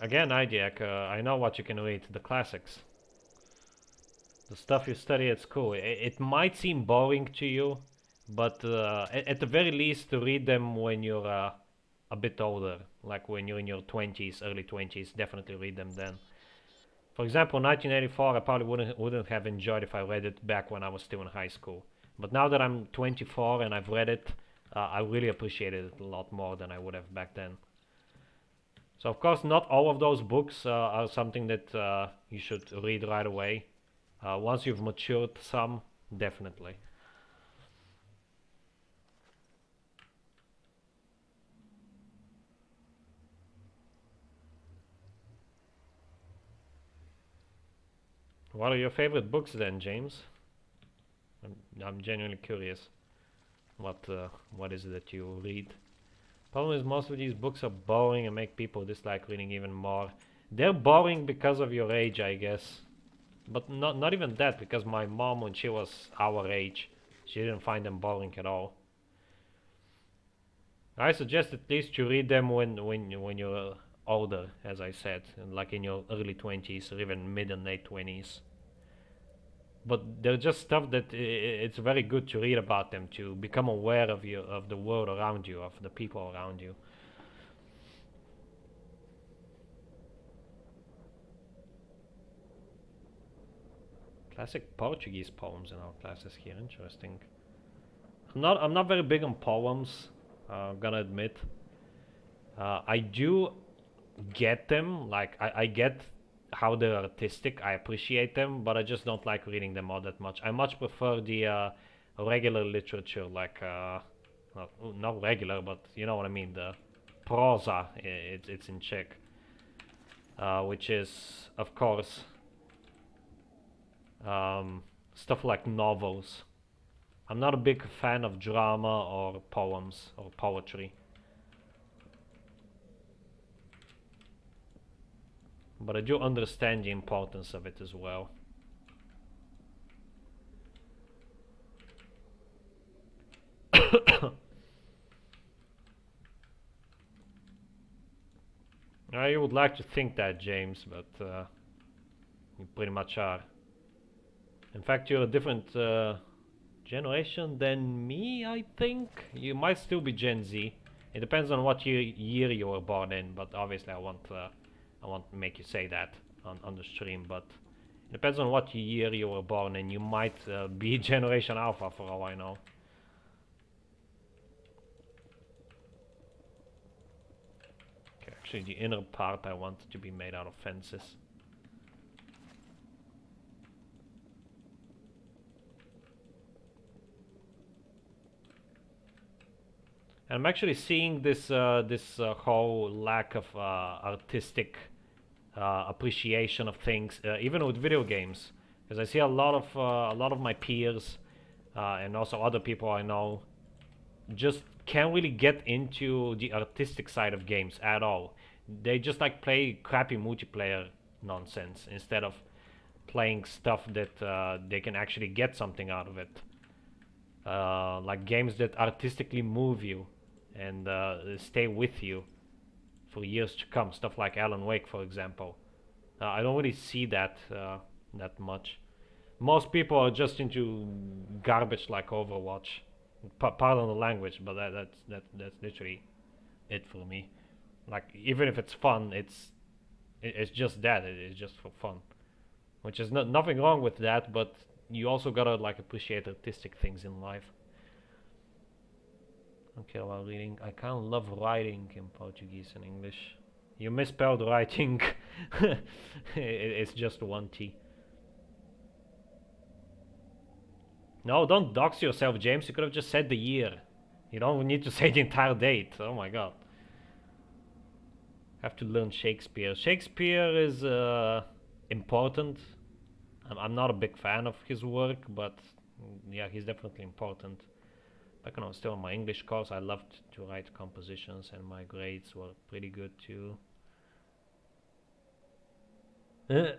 Again, Idiak, I know what you can read, the classics. The stuff you study at school. It might seem boring to you, but at the very least, to read them when you're a bit older, like when you're in your 20s, early 20s, definitely read them then. For example, 1984, I probably wouldn't have enjoyed if I read it back when I was still in high school. But now that I'm 24 and I've read it, I really appreciated it a lot more than I would have back then. So of course, not all of those books are something that you should read right away. Once you've matured some, definitely. What are your favorite books then, James? I'm genuinely curious. What is it that you read? Problem is, most of these books are boring and make people dislike reading even more. They're boring because of your age, I guess. But not even that, because my mom, when she was our age, she didn't find them boring at all. I suggest at least you read them when you're older, as I said, like in your early 20s or even mid and late 20s. But they're just stuff that it's very good to read about them, to become aware of the world around you, of the people around you. Classic Portuguese poems in our classes here. Interesting. I'm not very big on poems. I'm gonna admit. I do get them. Like I get how they're artistic. I appreciate them, but I just don't like reading them all that much. I much prefer the regular literature, like not regular, but you know what I mean. The prosa. It's in Czech, which is of course stuff like novels. I'm not a big fan of drama or poems or poetry. But I do understand the importance of it as well. You would like to think that, James, but you pretty much are. In fact, you're a different generation than me, I think. You might still be Gen Z. It depends on what year you were born in, but obviously I won't make you say that on the stream, but it depends on what year you were born in. You might be Generation Alpha for all I know. Okay, actually the inner part I want to be made out of fences. And I'm actually seeing this whole lack of artistic appreciation of things, even with video games, because I see a lot of my peers and also other people I know just can't really get into the artistic side of games at all. They just like play crappy multiplayer nonsense instead of playing stuff that they can actually get something out of it. like games that artistically move you and stay with you for years to come. Stuff like Alan Wake, for example. I don't really see that that much. Most people are just into garbage like Overwatch. Pardon the language, but that's literally it for me. Like even if it's fun, it's just that. It's just for fun, which is nothing wrong with that. But you also gotta like appreciate artistic things in life. Okay, while reading, I kind of love writing in Portuguese and English. You misspelled writing. It's just one T. No, don't dox yourself, James. You could have just said the year. You don't need to say the entire date. Oh my god. Have to learn Shakespeare. Shakespeare is important. I'm not a big fan of his work, but yeah, he's definitely important. Back when I was still in my English course, I loved to write compositions, and my grades were pretty good too.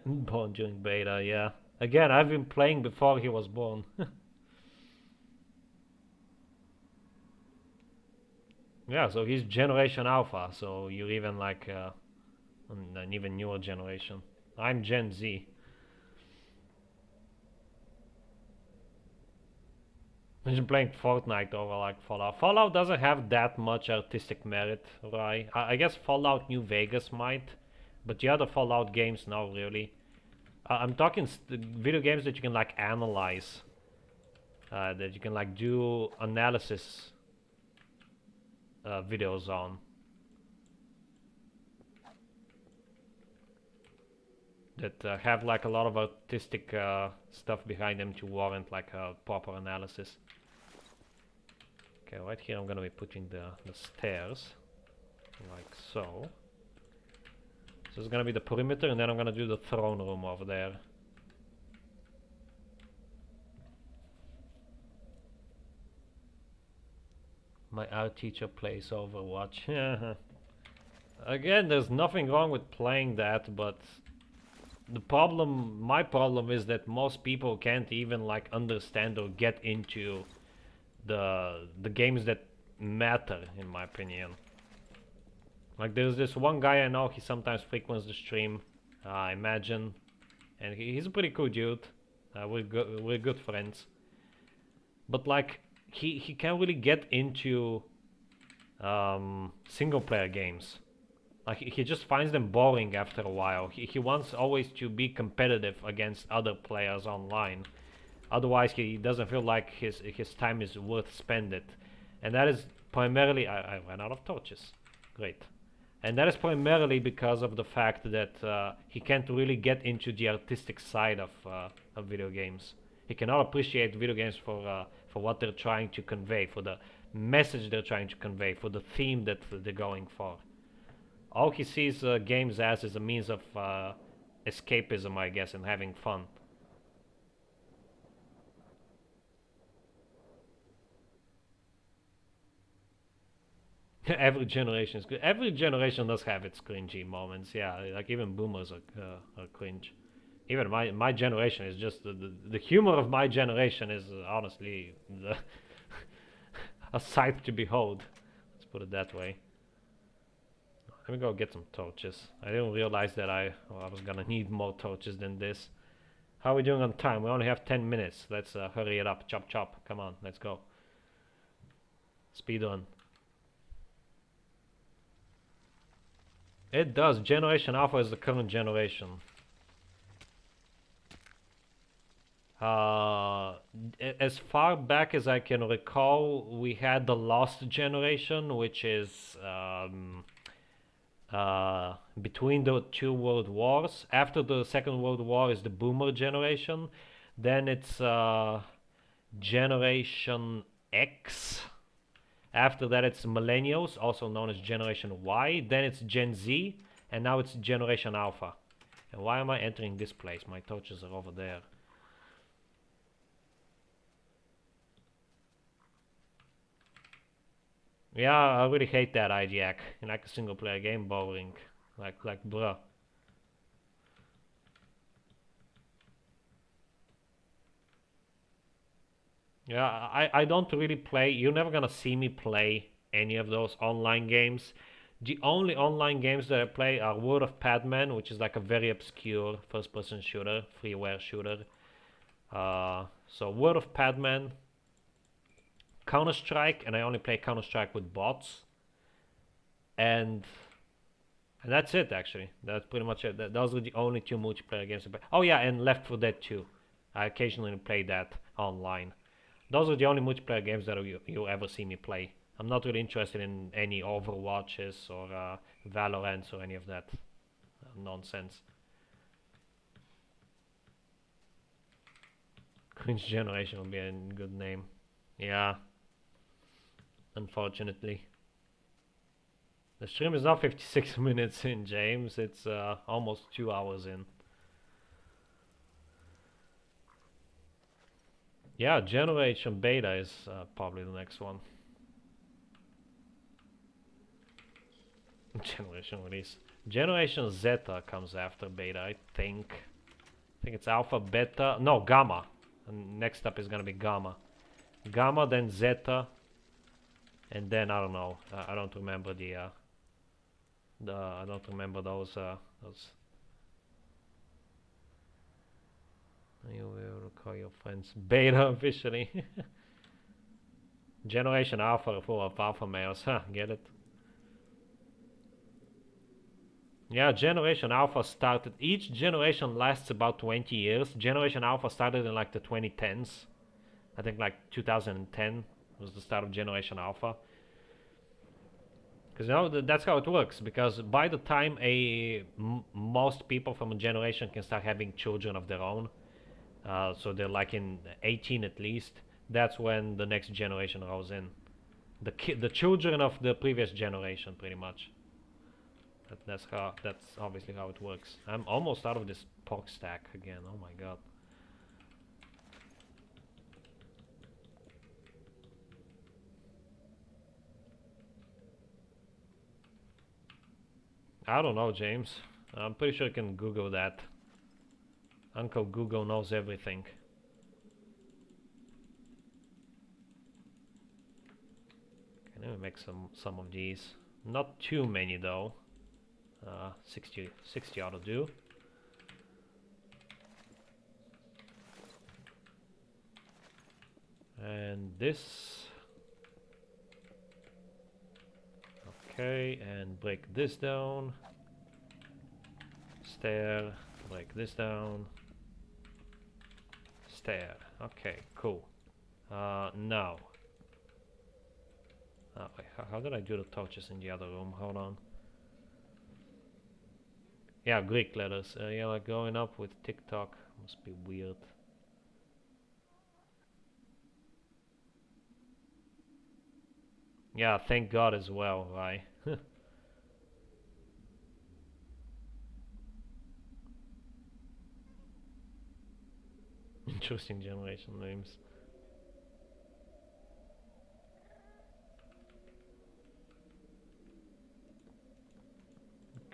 Born during beta, yeah. Again, I've been playing before he was born. Yeah, so he's Generation Alpha, so you're even like an even newer generation. I'm Gen Z. Imagine playing Fortnite over like Fallout. Fallout doesn't have that much artistic merit, right? I guess Fallout New Vegas might, but the other Fallout games, no, really. I'm talking video games that you can like analyze, that you can like do analysis videos on. That have like a lot of artistic stuff behind them to warrant like a proper analysis. Okay, right here I'm gonna be putting the stairs, like so. So it's gonna be the perimeter, and then I'm gonna do the throne room over there. My art teacher plays Overwatch. Again, there's nothing wrong with playing that, but my problem is that most people can't even like understand or get into the games that matter, in my opinion. Like there's this one guy I know, he sometimes frequents the stream, I imagine, and he's a pretty cool dude. We're good friends, but like he can't really get into single player games. Like he just finds them boring after a while. He wants always to be competitive against other players online. Otherwise he doesn't feel like his time is worth spending. And that is primarily I ran out of torches. Great. And that is primarily because of the fact that he can't really get into the artistic side of video games. He cannot appreciate video games for what they're trying to convey, for the message they're trying to convey, for the theme that they're going for. All he sees games as is a means of escapism, I guess, and having fun. Every generation is good. Every generation does have its cringy moments. Yeah, like even boomers are cringe. Even my generation is just the humor of my generation is honestly a sight to behold. Let's put it that way. Let me go get some torches. I didn't realize that I was gonna need more torches than this. How are we doing on time? We only have 10 minutes. Let's hurry it up. Chop chop. Come on, let's go. Speed on. It does. Generation Alpha is the current generation. As far back as I can recall, we had the Lost Generation, which is between the two world wars. After the Second World War is the Boomer Generation. Then it's Generation X. After that it's Millennials, also known as Generation Y. Then it's Gen Z, and now it's Generation Alpha. And why am I entering this place? My torches are over there. Yeah, I really hate that IGAC. In like a single player game, boring. Like bruh. Yeah, I don't really play. You're never gonna see me play any of those online games. The only online games that I play are World of Padman, which is like a very obscure first-person shooter, freeware shooter. So World of Padman, Counter-Strike, and I only play Counter-Strike with bots. And that's it, actually. That's pretty much it. Those are the only two multiplayer games I play. Oh yeah, and Left 4 Dead 2. I occasionally play that online. Those are the only multiplayer games that you ever see me play. I'm not really interested in any Overwatches or Valorants or any of that nonsense. Cringe Generation would be a good name. Yeah, unfortunately. The stream is now 56 minutes in, James. It's almost 2 hours in. Yeah, Generation Beta is probably the next one. Generation release. Generation Zeta comes after Beta, I think. I think it's Alpha, Beta. No, Gamma. And next up is gonna be Gamma. Gamma, then Zeta, and then I don't know. I don't remember I don't remember those. You will call your friends Beta officially. Generation Alpha full of alpha males. Huh, get it? Yeah, Generation Alpha started. Each generation lasts about 20 years. Generation Alpha started in like the 2010s. I think like 2010 was the start of Generation Alpha. Because that's how it works. Because by the time most people from a generation can start having children of their own, so they're like in 18 at least, that's when the next generation rolls in. The children of the previous generation, pretty much. That's obviously how it works. I'm almost out of this pork stack again. Oh my god. I don't know, James. I'm pretty sure you can Google that. Uncle Google knows everything. Okay, let me make some of these. Not too many though. 60 ought to do. And this. Okay, and break this down. Stair, break this down. Stair. Okay, cool. Now. Wait, how did I do the torches in the other room? Hold on. Yeah, Greek letters. Yeah, like going up with TikTok. Must be weird. Yeah, thank God as well, right? Interesting generation names.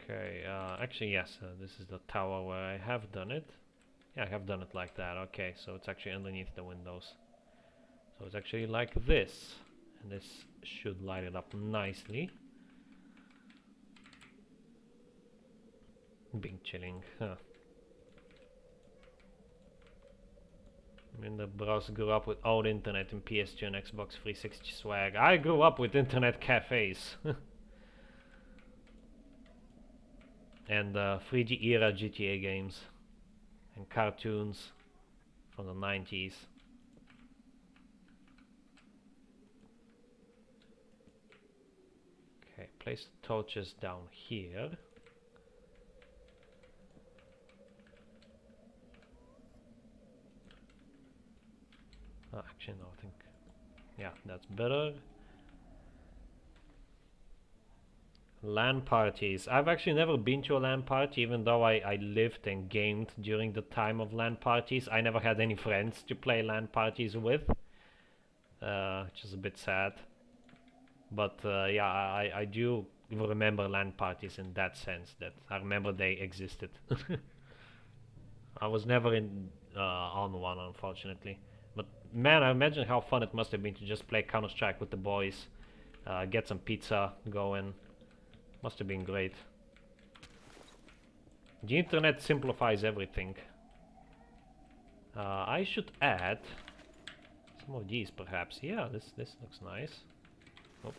Okay, actually yes, this is the tower where I have done it. Yeah, I have done it like that. Okay, so it's actually underneath the windows. So it's actually like this. And this should light it up nicely. Being chilling, huh. I mean, the bros grew up with old internet and PS2 and Xbox 360 swag. I grew up with internet cafes. And 3G era GTA games. And cartoons from the 90s. Okay, place the torches down here. Actually, no, I think... Yeah, that's better. LAN parties. I've actually never been to a LAN party, even though I lived and gamed during the time of LAN parties. I never had any friends to play LAN parties with, which is a bit sad. But yeah, I do remember LAN parties in that sense, that I remember they existed. I was never on one, unfortunately. But man, I imagine how fun it must have been to just play Counter-Strike with the boys, get some pizza going. Must have been great. The internet simplifies everything. I should add some of these, perhaps. Yeah, this looks nice. Oh.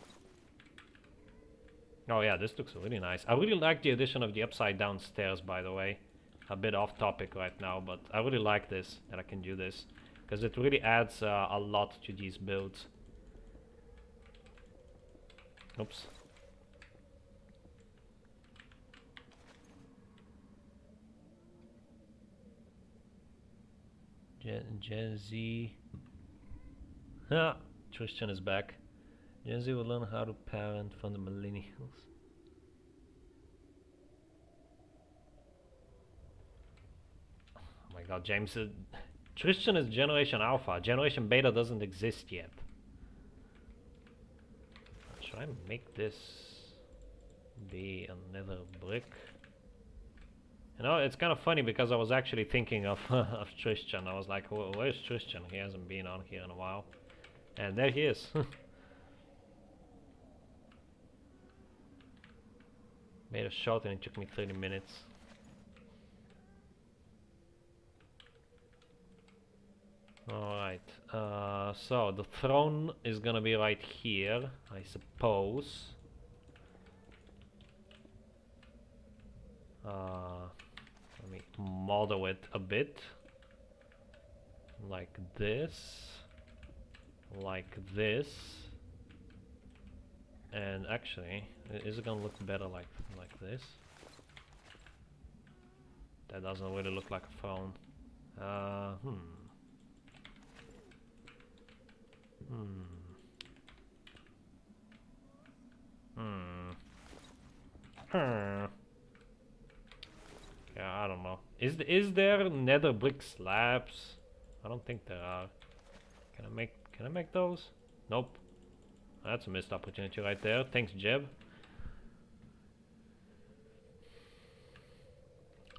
Oh yeah, this looks really nice. I really like the addition of the upside down stairs, by the way. A bit off topic right now, but I really like this, that I can do this. Because it really adds a lot to these builds. Oops. Gen Z. Ha! Tristan is back. Gen Z will learn how to parent from the millennials. Oh my god, James. Tristan is Generation Alpha. Generation Beta doesn't exist yet. Should I make this be another brick? You know, it's kind of funny because I was actually thinking of of Tristan. I was like, where's Tristan? He hasn't been on here in a while. And there he is. Made a shot and it took me 30 minutes. Alright, so the throne is gonna be right here, I suppose. Let me model it a bit. Like this. Like this. And actually, is it gonna look better like this? That doesn't really look like a throne. Yeah, I don't know. Is there nether brick slabs? I don't think there are. Can I make those? Nope. That's a missed opportunity right there. Thanks, Jeb.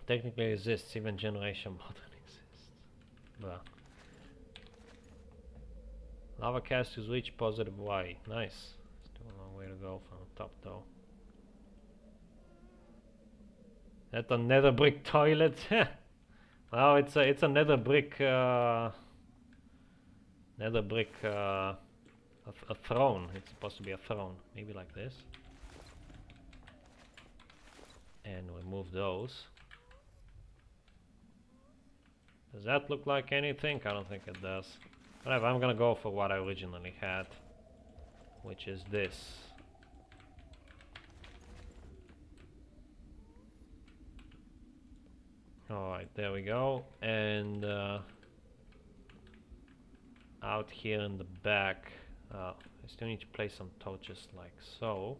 Technically exists, even generation modern exists. Blah. Lava cast is reach positive Y. Nice. Still a long way to go from the top though. That's a nether brick toilet. Well, it's a nether brick a throne. It's supposed to be a throne. Maybe like this. And remove those. Does that look like anything? I don't think it does. Whatever, I'm gonna go for what I originally had, which is this. Alright, there we go. And out here in the back, I still need to place some torches like so.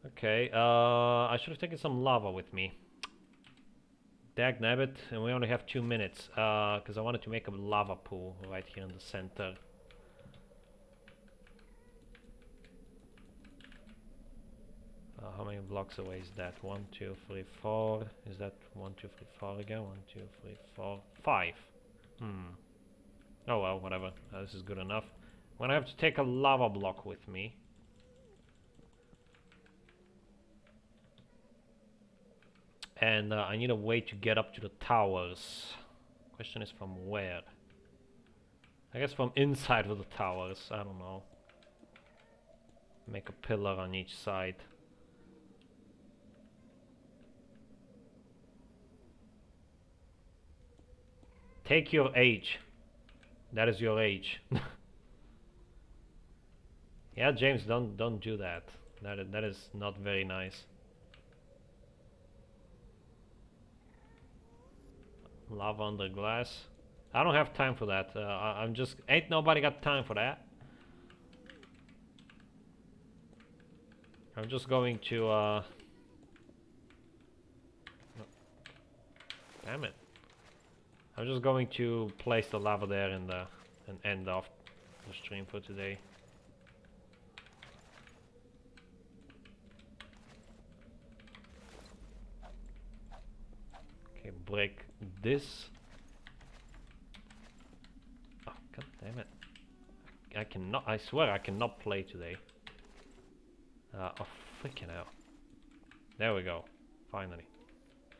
Okay, I should have taken some lava with me. Dagnabbit, and we only have 2 minutes, because I wanted to make a lava pool right here in the center. How many blocks away is that? 1, 2, 3, 4. Is that 1, 2, 3, 4 again? 1, 2, 3, 4, 5. Oh well, whatever. This is good enough. I'm gonna have to take a lava block with me. And I need a way to get up to the towers. Question is from where? I guess from inside of the towers. I don't know. Make a pillar on each side. Take your age. That is your age. Yeah, James, don't do that. That is not very nice. Lava under glass. I don't have time for that. I'm just ain't nobody got time for that. I'm just going to damn it. I'm just going to place the lava there and end off the stream for today. Okay, break this I cannot. I swear I cannot play today. Oh freaking hell! There we go. Finally,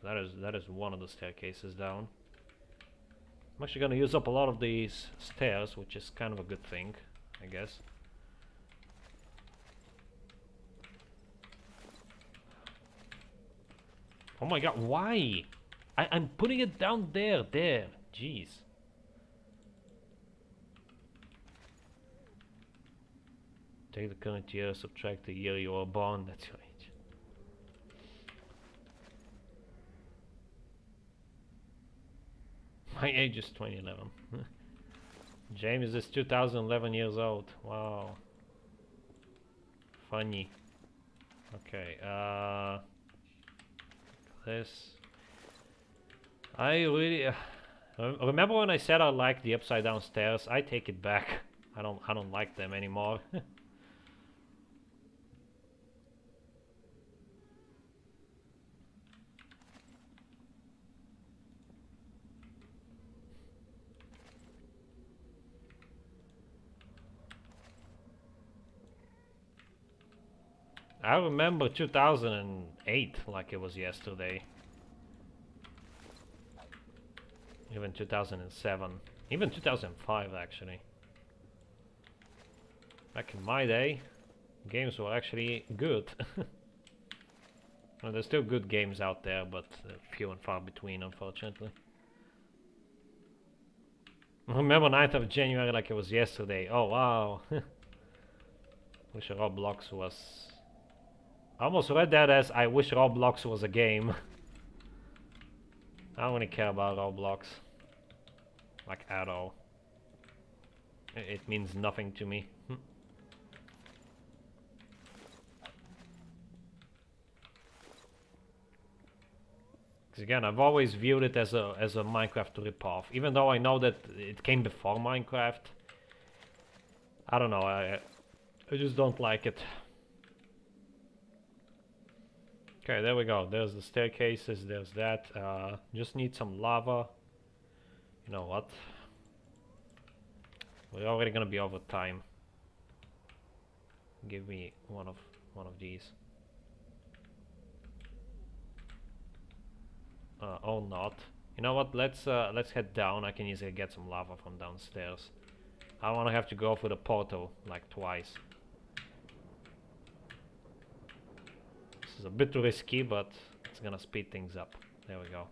that is one of the staircases down. I'm actually gonna use up a lot of these stairs, which is kind of a good thing, I guess. Oh my god, why? I'm putting it down there, jeez. Take the current year, subtract the year you were born, that's your age. My age is 2011. James is 2011 years old, wow. Funny. Okay, this. I really remember when I said I liked the upside down stairs. I take it back. I don't like them anymore. I remember 2008 like it was yesterday. Even 2007. Even 2005 actually. Back in my day, games were actually good. Well, there's still good games out there, but few and far between, unfortunately. Remember 9th of January like it was yesterday. Oh wow. Wish Roblox was... I almost read that as I wish Roblox was a game. I don't really care about Roblox. Like at all. It means nothing to me. Because again, I've always viewed it as a Minecraft ripoff. Even though I know that it came before Minecraft. I don't know, I just don't like it. Okay, there we go. There's the staircases, there's that. Just need some lava. You know what? We're already gonna be over time. Give me one of these. Oh not. You know what? Let's head down. I can easily get some lava from downstairs. I don't wanna have to go for the portal like twice. This is a bit risky, but it's gonna speed things up. There we go.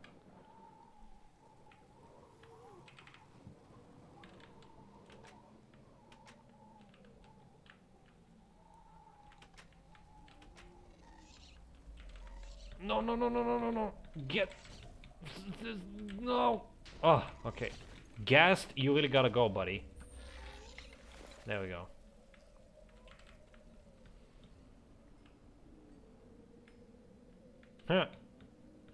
No, no, no, no, no, no, no. Get... No. Oh, okay. Gassed, you really gotta go, buddy. There we go. Huh.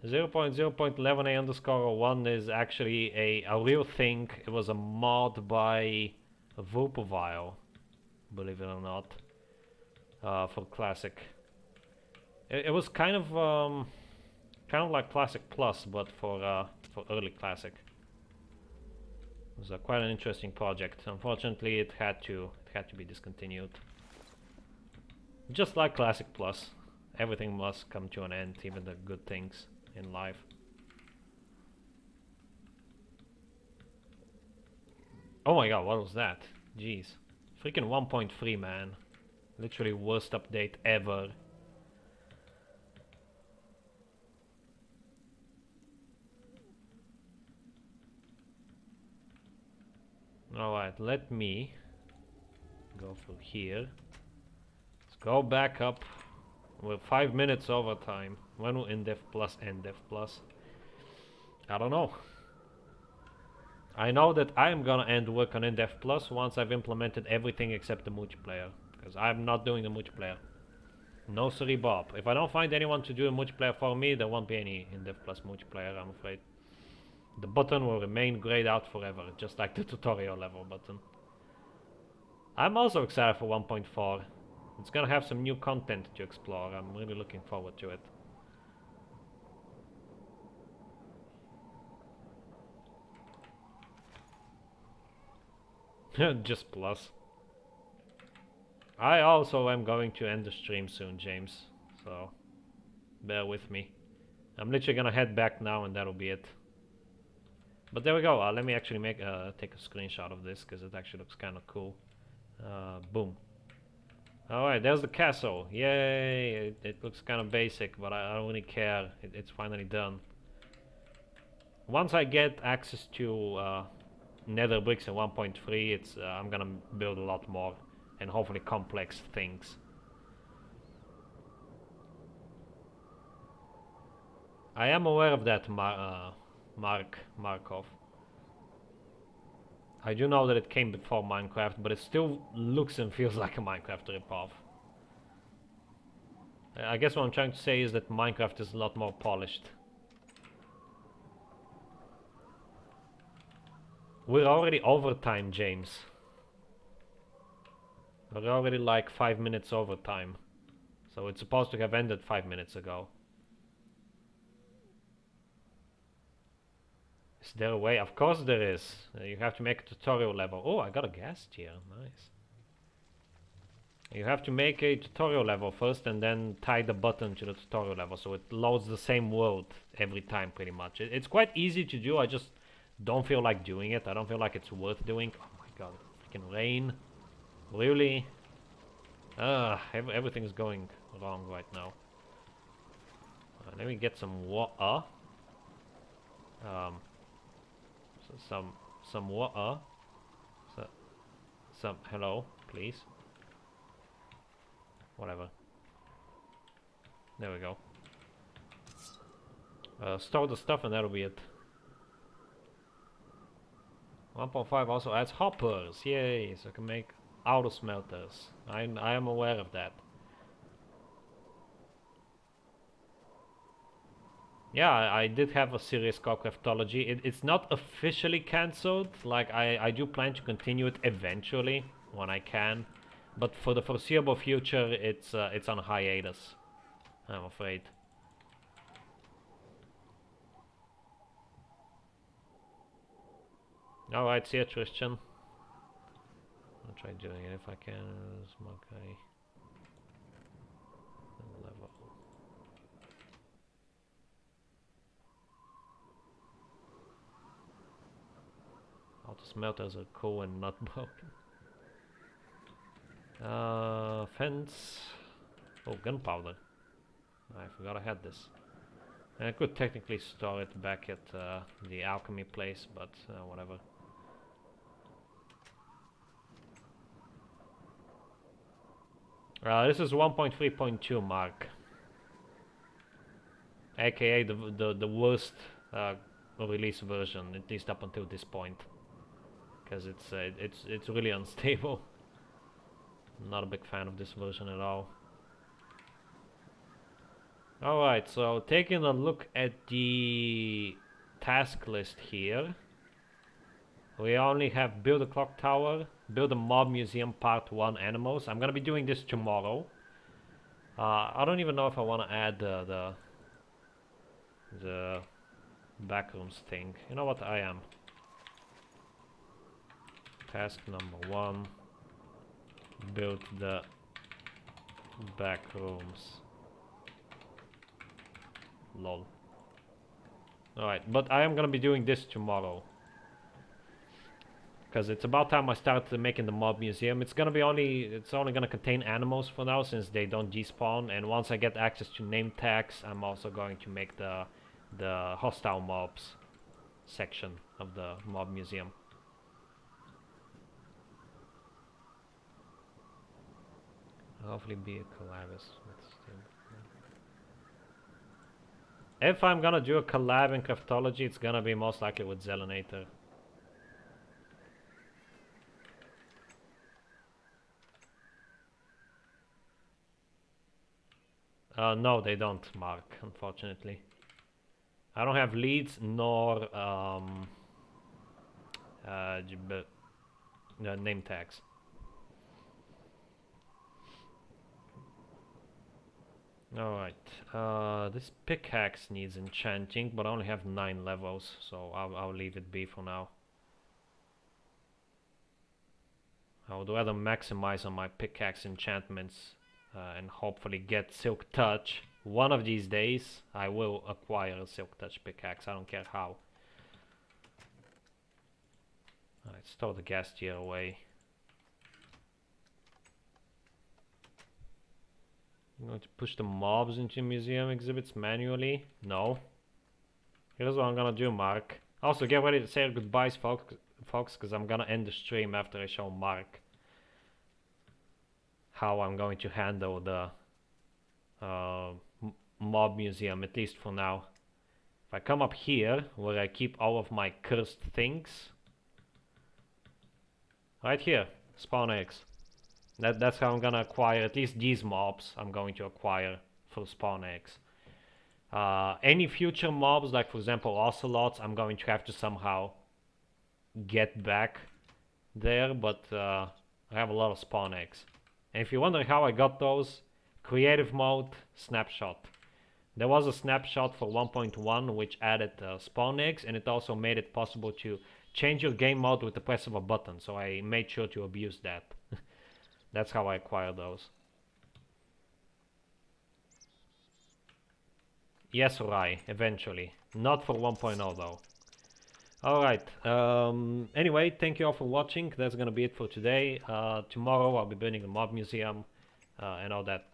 0.0.11a underscore 1 is actually a real thing. It was a mod by Vupovile, believe it or not, for Classic. It was kind of like Classic Plus, but for early Classic. It was quite an interesting project. Unfortunately, it had to be discontinued. Just like Classic Plus, everything must come to an end, even the good things in life. Oh my god, what was that? Jeez. Freaking 1.3, man. Literally worst update ever. Alright, let me go through here. Let's go back up. We're 5 minutes over time. When will InDev Plus end Dev Plus? I don't know. I know that I'm gonna end work on InDev Plus once I've implemented everything except the multiplayer. Because I'm not doing the multiplayer. No sorry Bob. If I don't find anyone to do a multiplayer for me, there won't be any InDev Plus multiplayer, I'm afraid. The button will remain grayed out forever, just like the tutorial level button. I'm also excited for 1.4. It's gonna have some new content to explore. I'm really looking forward to it. Just plus. I also am going to end the stream soon, James, so bear with me. I'm literally gonna head back now and that'll be it. But there we go. Let me actually take a screenshot of this because it actually looks kind of cool. Boom. Alright, there's the castle. Yay! It looks kind of basic, but I don't really care. It's finally done. Once I get access to Nether bricks in 1.3, I'm gonna build a lot more and hopefully complex things. I am aware of that, Markov. I do know that it came before Minecraft, but it still looks and feels like a Minecraft ripoff. I guess what I'm trying to say is that Minecraft is a lot more polished. We're already overtime, James. We're already like 5 minutes overtime. So it's supposed to have ended 5 minutes ago. Is there a way? Of course there is. You have to make a tutorial level. Oh, I got a ghast here. Nice. You have to make a tutorial level first and then tie the button to the tutorial level so it loads the same world every time pretty much. It's quite easy to do. I just don't feel like doing it. I don't feel like it's worth doing. Oh my god, freaking rain. Really? Everything's going wrong right now. Let me get some water. Some water. Some hello, please. Whatever. There we go. Store the stuff and that'll be it. 1.5 also adds hoppers. Yay! So I can make auto smelters. I am aware of that. Yeah, I did have a serious craftology. It's not officially cancelled. Like I do plan to continue it eventually when I can, but for the foreseeable future, it's on hiatus. I'm afraid. All right, see you, Tristan. I'll try doing it if I can. Okay. Level. Auto smelters are cool and not broken. Fence. Oh, gunpowder. I forgot I had this. And I could technically store it back at the alchemy place, but whatever. This is 1.3.2 mark, aka the worst release version, at least up until this point, because it's really unstable. I'm not a big fan of this version at all. Alright, so taking a look at the task list here, we only have build a clock tower, build a mob museum part 1 animals. I'm gonna be doing this tomorrow. I don't even know if I want to add the backrooms thing. You know what, I am. Task number 1, build the backrooms. Lol. Alright, but I am gonna be doing this tomorrow, because it's about time I start making the mob museum. It's only gonna contain animals for now, since they don't despawn, and once I get access to name tags, I'm also going to make the hostile mobs section of the mob museum. Hopefully be a collabus. If I'm gonna do a collab in craftology, it's gonna be most likely with Zelanator. No, they don't, Mark, unfortunately. I don't have leads nor name tags. Alright, this pickaxe needs enchanting, but I only have 9 levels, so I'll leave it be for now. I would rather maximize on my pickaxe enchantments and hopefully get Silk Touch. One of these days I will acquire a Silk Touch pickaxe, I don't care how. Alright, store the gas tier away. I'm going to push the mobs into museum exhibits manually. No. Here's what I'm gonna do, Mark. Also, get ready to say goodbyes, folks, because I'm gonna end the stream after I show Mark how I'm going to handle the mob museum, at least for now. If I come up here, where I keep all of my cursed things, right here, spawn eggs. That's how I'm gonna acquire at least these mobs. I'm going to acquire for spawn eggs. Any future mobs, like for example ocelots, I'm going to have to somehow get back there, but I have a lot of spawn eggs. And if you wonder how I got those, creative mode, snapshot. There was a snapshot for 1.1 which added spawn eggs, and it also made it possible to change your game mode with the press of a button, so I made sure to abuse that. That's how I acquired those. Yes, Rai, eventually. Not for 1.0 though. Alright, anyway, thank you all for watching. That's gonna be it for today. Tomorrow I'll be building a mob museum and all that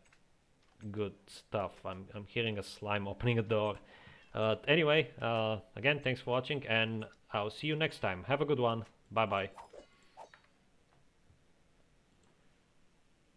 good stuff. I'm hearing a slime opening a door. Anyway, again, thanks for watching, and I'll see you next time. Have a good one. Bye bye.